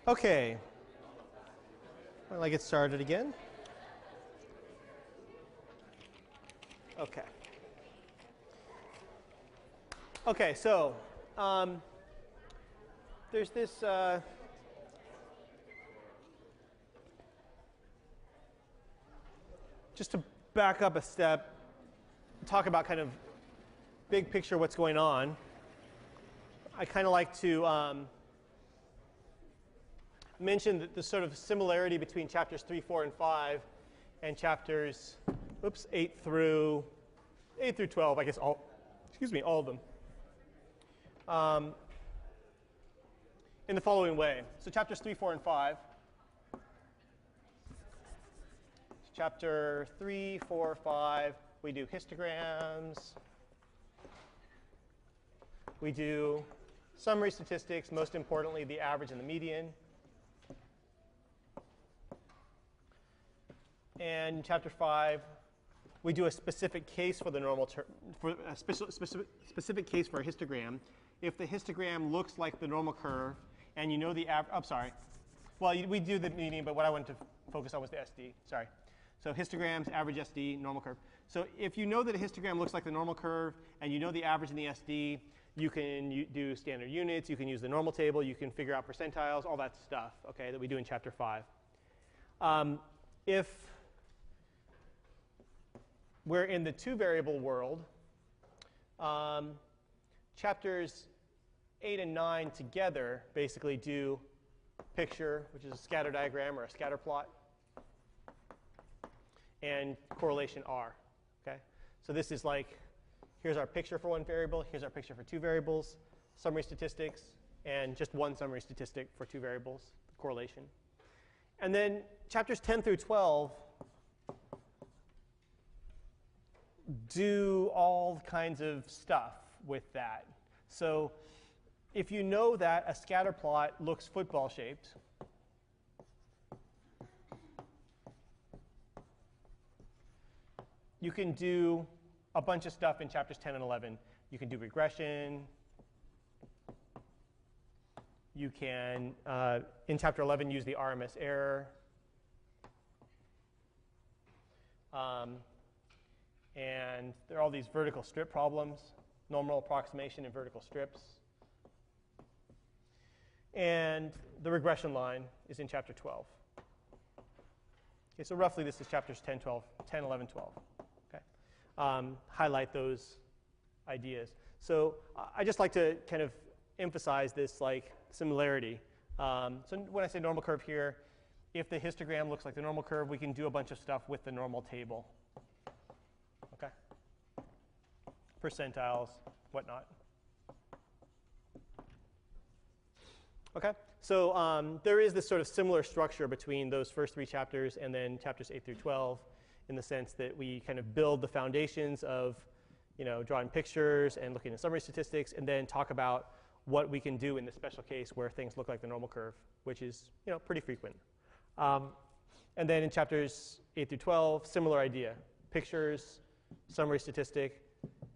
Okay. Well, I get started again. Okay. Okay, so there's this just to back up a step, talk about kind of big picture what's going on. I kind of like to mention the sort of similarity between chapters 3, 4, and 5 and chapters 8 through 12, I guess all of them. In the following way. So chapters 3, 4, and 5. Chapter 3, 4, 5, we do histograms. We do summary statistics, most importantly, the average and the median. And in chapter 5, we do a specific case for the normal for a specific case for a histogram. If the histogram looks like the normal curve, and you know the average, well, we do the median, but what I wanted to focus on was the SD. Sorry. So histograms, average SD, normal curve. So if you know that a histogram looks like the normal curve, and you know the average and the SD, you can do standard units, you can use the normal table, you can figure out percentiles, all that stuff, okay, that we do in chapter 5. If we're in the two-variable world, chapters 8 and 9 together basically do picture, which is a scatter diagram or a scatter plot, and correlation R, okay? So this is like, here's our picture for one variable, here's our picture for two variables, summary statistics, and just one summary statistic for two variables, correlation. And then chapters 10 through 12 do all kinds of stuff with that. So if you know that a scatter plot looks football-shaped, you can do a bunch of stuff in chapters 10 and 11. You can do regression. You can, in chapter 11, use the RMS error. And there are all these vertical strip problems, normal approximation in vertical strips. And the regression line is in chapter 12. Okay, so roughly this is chapters 10, 11, 12. Highlight those ideas. So I just like to kind of emphasize this like similarity. So when I say normal curve here, if the histogram looks like the normal curve, we can do a bunch of stuff with the normal table. Okay? Percentiles, whatnot. Okay? So there is this sort of similar structure between those first three chapters and then chapters 8 through 12. In the sense that we kind of build the foundations of, drawing pictures and looking at summary statistics, and then talk about what we can do in the special case where things look like the normal curve, which is, pretty frequent. And then in chapters 8 through 12, similar idea: pictures, summary statistic,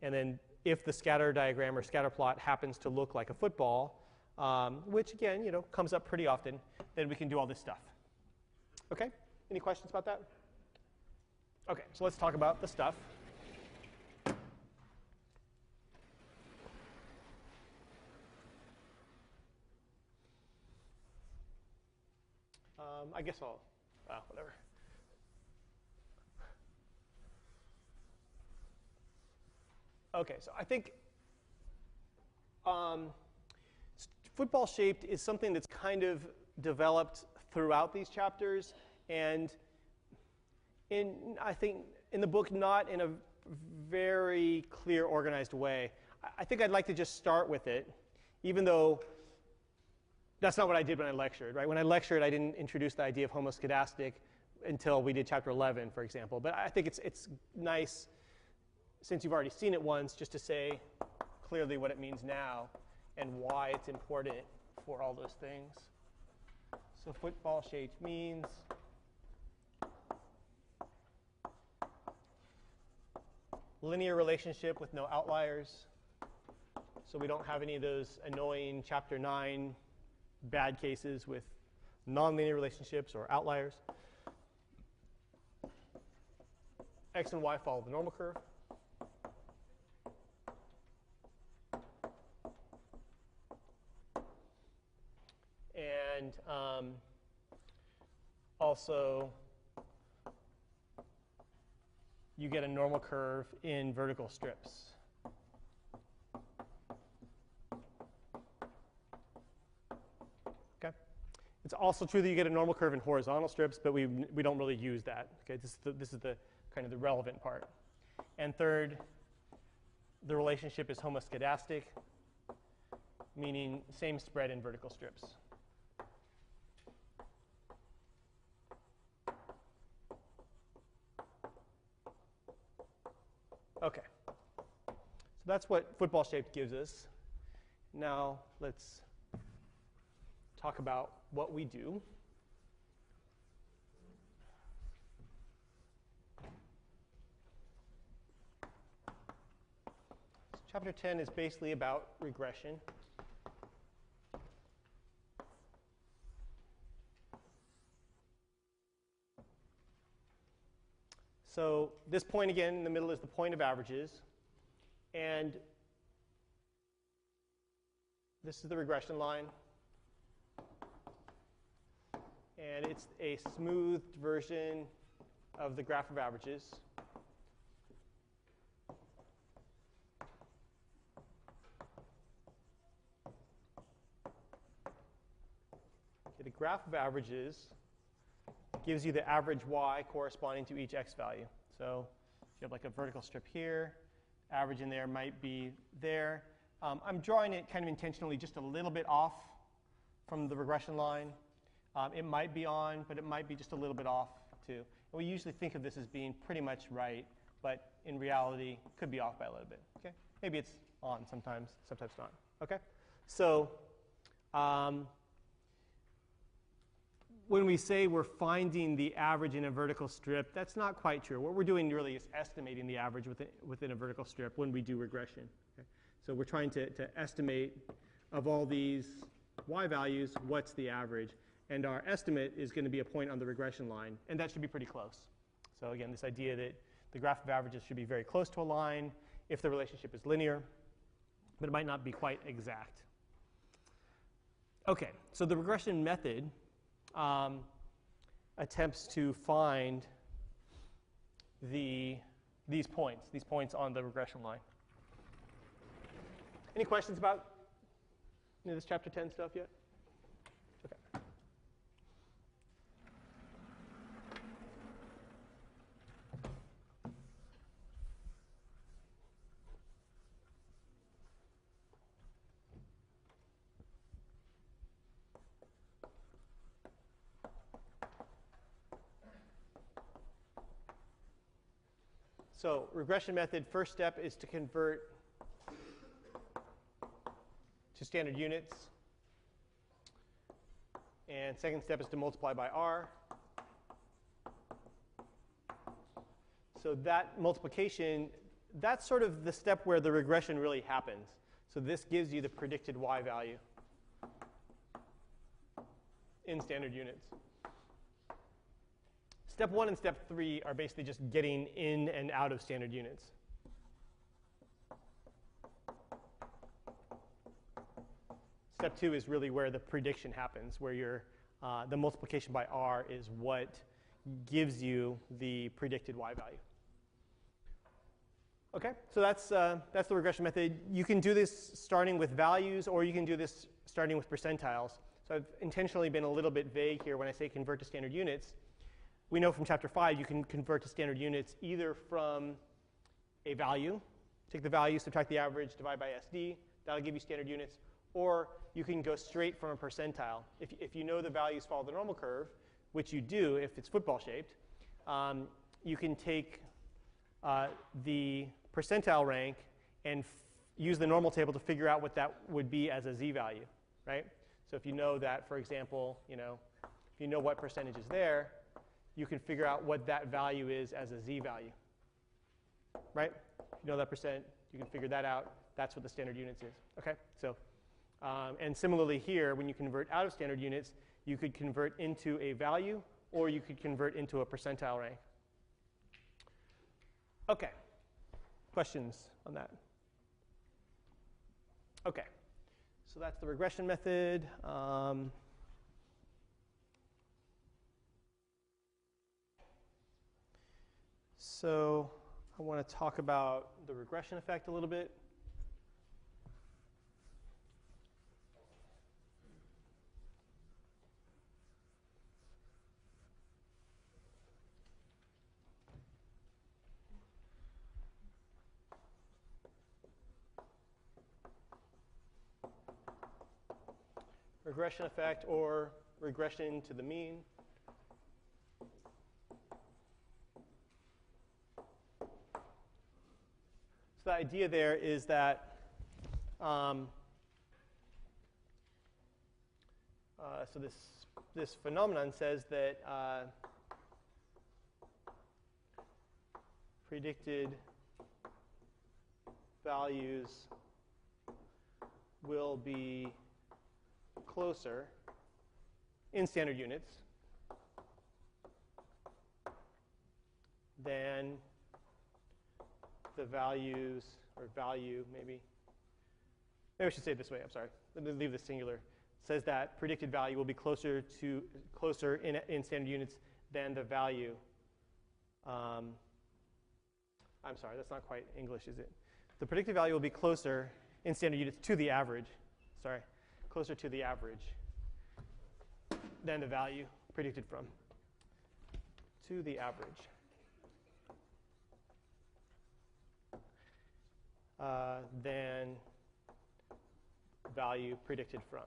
and then if the scatter diagram or scatter plot happens to look like a football, which again, comes up pretty often, then we can do all this stuff. Okay? Any questions about that? Okay, so let's talk about the stuff. I guess whatever. Okay, so I think football shaped is something that's kind of developed throughout these chapters, and I think in the book, not in a very clear, organized way. I think I'd like to just start with it, even though that's not what I did when I lectured, right? When I lectured, I didn't introduce the idea of homoscedastic until we did chapter 11, for example. But I think it's nice, since you've already seen it once, just to say clearly what it means now and why it's important for all those things. So football-shaped means linear relationship with no outliers. So we don't have any of those annoying chapter 9 bad cases with nonlinear relationships or outliers. X and y follow the normal curve. And also, you get a normal curve in vertical strips. Okay. It's also true that you get a normal curve in horizontal strips, but we don't really use that. Okay. This is the kind of the relevant part. And third, the relationship is homoscedastic, meaning same spread in vertical strips. Okay, so that's what football shape gives us. Now let's talk about what we do. So chapter 10 is basically about regression. So this point again in the middle is the point of averages, and this is the regression line, and it's a smoothed version of the graph of averages. Okay, the graph of averages gives you the average y corresponding to each x value. So you have like a vertical strip here, average in there might be there. I'm drawing it kind of intentionally just a little bit off from the regression line. It might be on, but it might be just a little bit off too. And we usually think of this as being pretty much right, but in reality, it could be off by a little bit. Okay? Maybe it's on sometimes not. Okay? So when we say we're finding the average in a vertical strip, that's not quite true. What we're doing really is estimating the average within a vertical strip when we do regression. Okay? So we're trying to estimate of all these y values, what's the average. And our estimate is going to be a point on the regression line, and that should be pretty close. So again, this idea that the graph of averages should be very close to a line if the relationship is linear, but it might not be quite exact. Okay, so the regression method attempts to find these points on the regression line. Any questions about this chapter 10 stuff yet? Okay. So regression method, first step is to convert to standard units. And second step is to multiply by r. So that multiplication, that's sort of the step where the regression really happens. So this gives you the predicted y value in standard units. Step 1 and step 3 are basically just getting in and out of standard units. Step 2 is really where the prediction happens, where the multiplication by r is what gives you the predicted y value. Okay, so that's the regression method. You can do this starting with values, or you can do this starting with percentiles. So I've intentionally been a little bit vague here when I say convert to standard units. We know from chapter 5 you can convert to standard units either from a value, take the value, subtract the average, divide by SD, that'll give you standard units, or you can go straight from a percentile. If you know the values follow the normal curve, which you do if it's football shaped, you can take the percentile rank and use the normal table to figure out what that would be as a z value, right? So if you know that, for example, if you know what percentage is there, you can figure out what that value is as a z value, right? If you know that percent, you can figure that out. That's what the standard units is, okay? So, and similarly here, when you convert out of standard units, you could convert into a value, or you could convert into a percentile rank. Okay, questions on that? Okay, so that's the regression method. So I want to talk about the regression effect a little bit. Regression effect, or regression to the mean. So the idea there is that so this phenomenon says that predicted values will be closer in standard units than the values, or value maybe. Maybe I should say it this way, I'm sorry. Let me leave this singular. It says that predicted value will be closer in standard units than the value. I'm sorry, that's not quite English, is it? The predicted value will be closer in standard units to the average. Sorry. Closer to the average than the value predicted from. To the average. Than value predicted from.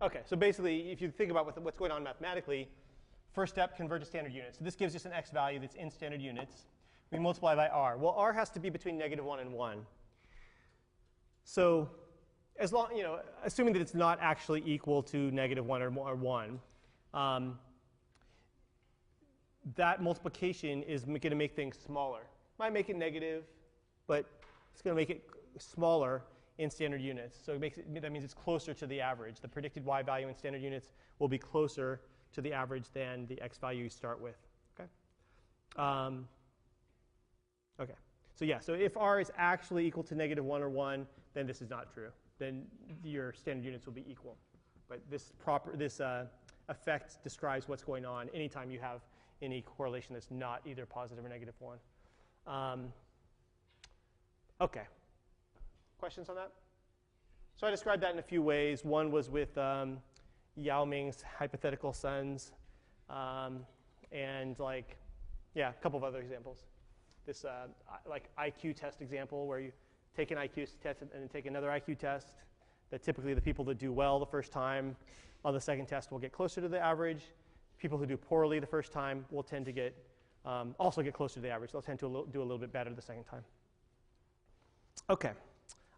Okay, so basically, if you think about what's going on mathematically, first step, convert to standard units. So this gives us an x value that's in standard units. We multiply by r. Well, r has to be between -1 and 1. So as long, assuming that it's not actually equal to -1 or 1, that multiplication is going to make things smaller. Might make it negative, but it's going to make it smaller in standard units. So that means it's closer to the average. The predicted y value in standard units will be closer to the average than the x value you start with. Okay. Okay. So yeah. So if r is actually equal to -1 or 1, then this is not true. Then your standard units will be equal. But this effect describes what's going on anytime you have any correlation that's not either positive or -1. Okay. Questions on that? So I described that in a few ways. One was with Yao Ming's hypothetical sons, and a couple of other examples. This IQ test example where you take an IQ test and then take another IQ test. That typically the people that do well the first time on the second test will get closer to the average. People who do poorly the first time will tend to also get closer to the average. They'll tend to do a little bit better the second time. Okay.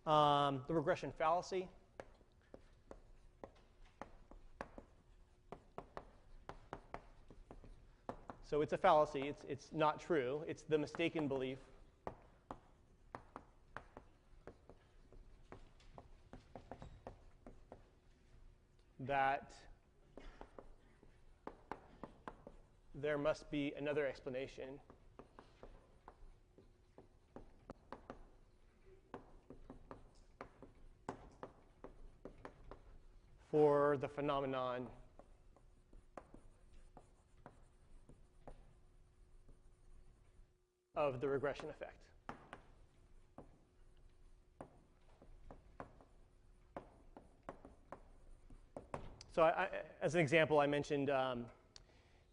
The regression fallacy. So it's a fallacy. It's not true. It's the mistaken belief that there must be another explanation for the phenomenon of the regression effect. So as an example, I mentioned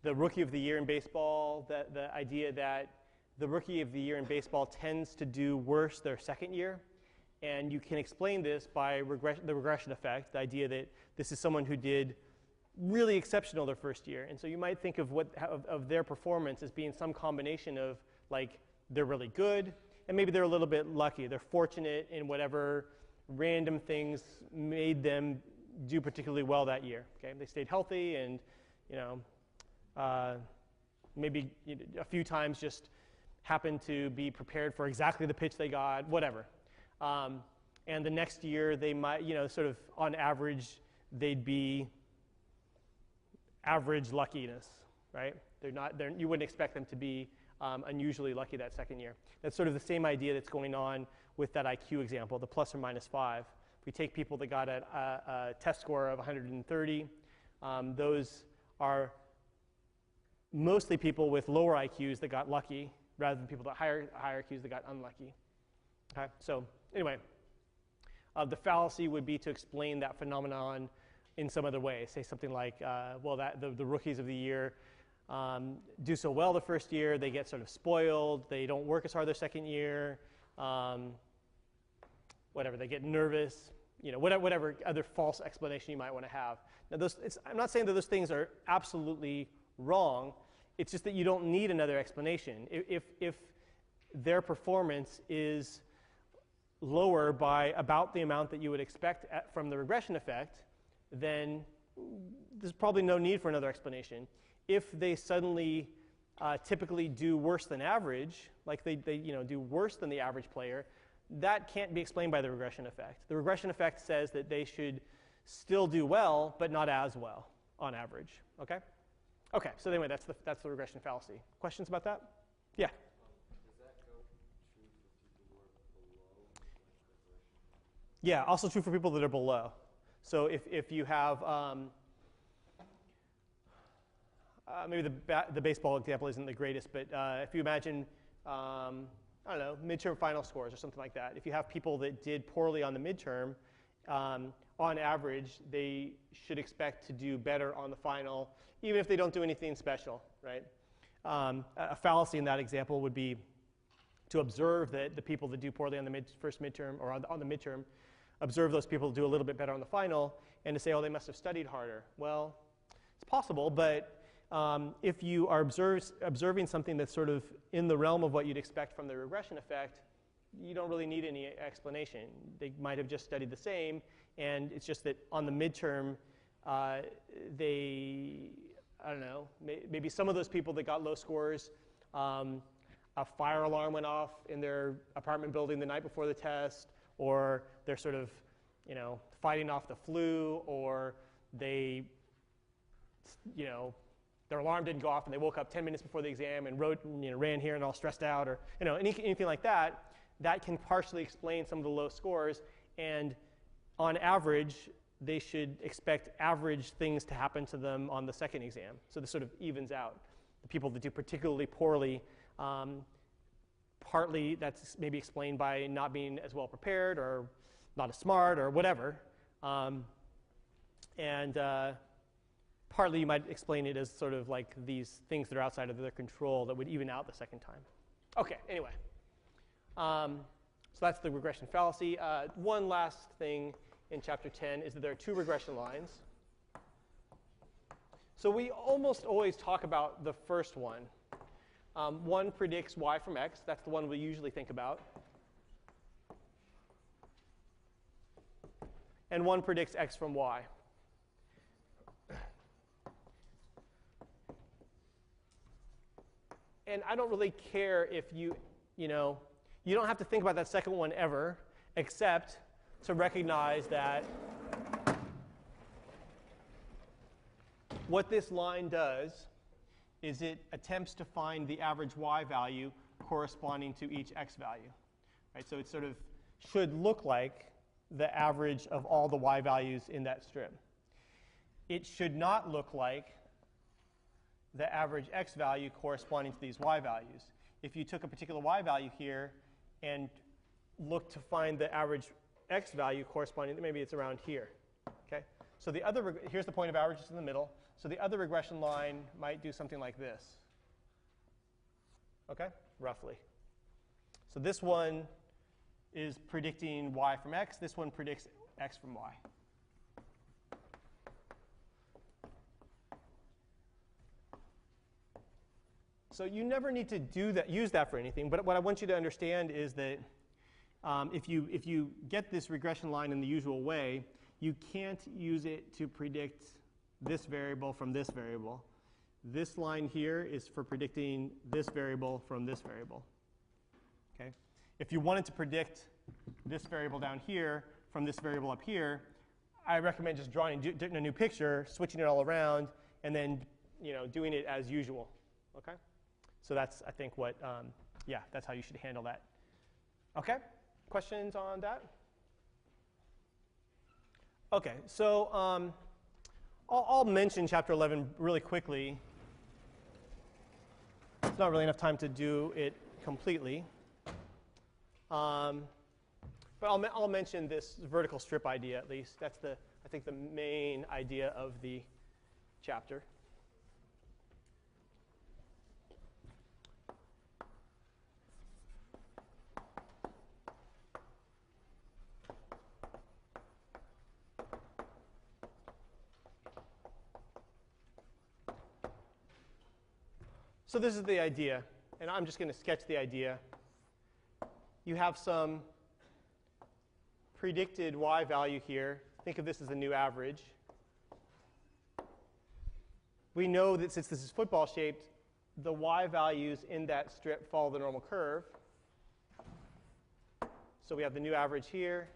the rookie of the year in baseball, the idea that the rookie of the year in baseball tends to do worse their second year. And you can explain this by the regression effect, the idea that this is someone who did really exceptional their first year. And so you might think of their performance as being some combination of they're really good, and maybe they're a little bit lucky. They're fortunate in whatever random things made them do particularly well that year. Okay, they stayed healthy, and maybe a few times just happened to be prepared for exactly the pitch they got, whatever. and the next year they might, sort of on average, they'd be average luckiness, right? You wouldn't expect them to be unusually lucky that second year. That's sort of the same idea that's going on with that IQ example, the plus or minus 5. If we take people that got a test score of 130, those are mostly people with lower IQs that got lucky rather than people that higher IQs that got unlucky. Okay, so anyway, the fallacy would be to explain that phenomenon in some other way. Say something like, the rookies of the year do so well the first year, they get sort of spoiled, they don't work as hard their second year, whatever, they get nervous, whatever other false explanation you might want to have. Now, I'm not saying that those things are absolutely wrong. It's just that you don't need another explanation. If their performance is lower by about the amount that you would expect from the regression effect, then there's probably no need for another explanation. If they suddenly typically do worse than average, like they do worse than the average player, that can't be explained by the regression effect. The regression effect says that they should still do well, but not as well on average. Okay? Okay, so anyway, that's the regression fallacy. Questions about that? Yeah? Does that go true for people who are below regression? Yeah, also true for people that are below. So if you have, maybe the baseball example isn't the greatest, but if you imagine, midterm final scores or something like that. If you have people that did poorly on the midterm, on average, they should expect to do better on the final, even if they don't do anything special, right? A fallacy in that example would be to observe that the people that do poorly on the first midterm or on the midterm, observe those people do a little bit better on the final, and to say, oh, they must have studied harder. Well, it's possible, but if you are observing something that's sort of in the realm of what you'd expect from the regression effect, you don't really need any explanation. They might have just studied the same, and it's just that on the midterm, maybe some of those people that got low scores, a fire alarm went off in their apartment building the night before the test, or they're sort of, fighting off the flu, or they, their alarm didn't go off and they woke up 10 minutes before the exam and ran here and all stressed out, or anything like that. That can partially explain some of the low scores, and on average, they should expect average things to happen to them on the second exam. So this sort of evens out. The people that do particularly poorly, partly that's maybe explained by not being as well prepared or not as smart or whatever. Partly you might explain it as sort of like these things that are outside of their control that would even out the second time. Okay, anyway. So that's the regression fallacy. One last thing in chapter 10 is that there are two regression lines. So we almost always talk about the first one. One predicts y from x. That's the one we usually think about. And one predicts x from y. And I don't really care if you don't have to think about that second one ever, except to recognize that what this line does is it attempts to find the average y value corresponding to each x value. Right? So it sort of should look like the average of all the y values in that strip. It should not look like the average x value corresponding to these y values. If you took a particular y value here and looked to find the average x value corresponding, maybe it's around here. Okay? So here's the point of averages in the middle. So the other regression line might do something like this. Okay? Roughly. So this one is predicting y from x. This one predicts x from y. So you never need to use that for anything. But what I want you to understand is that if you get this regression line in the usual way, you can't use it to predict this variable from this variable. This line here is for predicting this variable from this variable. Okay? If you wanted to predict this variable down here from this variable up here, I recommend just drawing a new picture, switching it all around, and then doing it as usual. Okay? So that's, I think, what, that's how you should handle that. Okay? Questions on that? Okay, so I'll mention chapter 11 really quickly. It's not really enough time to do it completely. But I'll mention this vertical strip idea at least. That's I think the main idea of the chapter. So this is the idea, and I'm just going to sketch the idea. You have some predicted y value here. Think of this as the new average. We know that since this is football shaped, the y values in that strip follow the normal curve. So we have the new average here.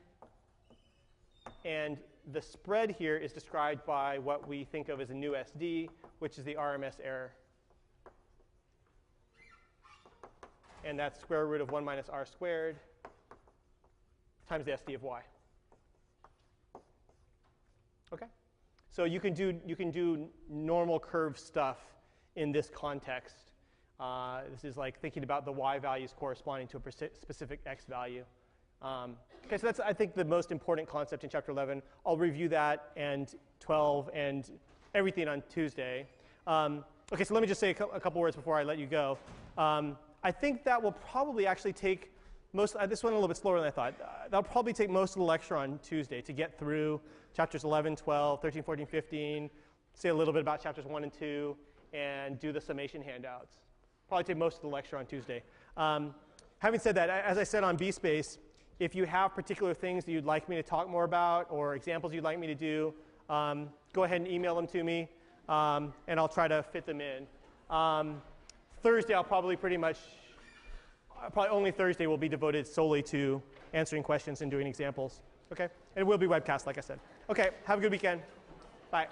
And the spread here is described by what we think of as a new SD, which is the RMS error. And that's square root of 1 minus r squared times the SD of y. Okay? So you can do normal curve stuff in this context. This is like thinking about the y values corresponding to a specific x value. Okay, so that's, I think, the most important concept in chapter 11. I'll review that and 12 and everything on Tuesday. Okay, so let me just say a couple words before I let you go. I think that will probably actually take this went a little bit slower than I thought. That'll probably take most of the lecture on Tuesday to get through chapters 11, 12, 13, 14, 15, say a little bit about chapters 1 and 2, and do the summation handouts. Probably take most of the lecture on Tuesday. Having said that, as I said on BSpace, if you have particular things that you'd like me to talk more about or examples you'd like me to do, go ahead and email them to me, and I'll try to fit them in. Thursday, I'll probably only Thursday will be devoted solely to answering questions and doing examples. Okay? And it will be webcast, like I said. Okay, have a good weekend. Bye.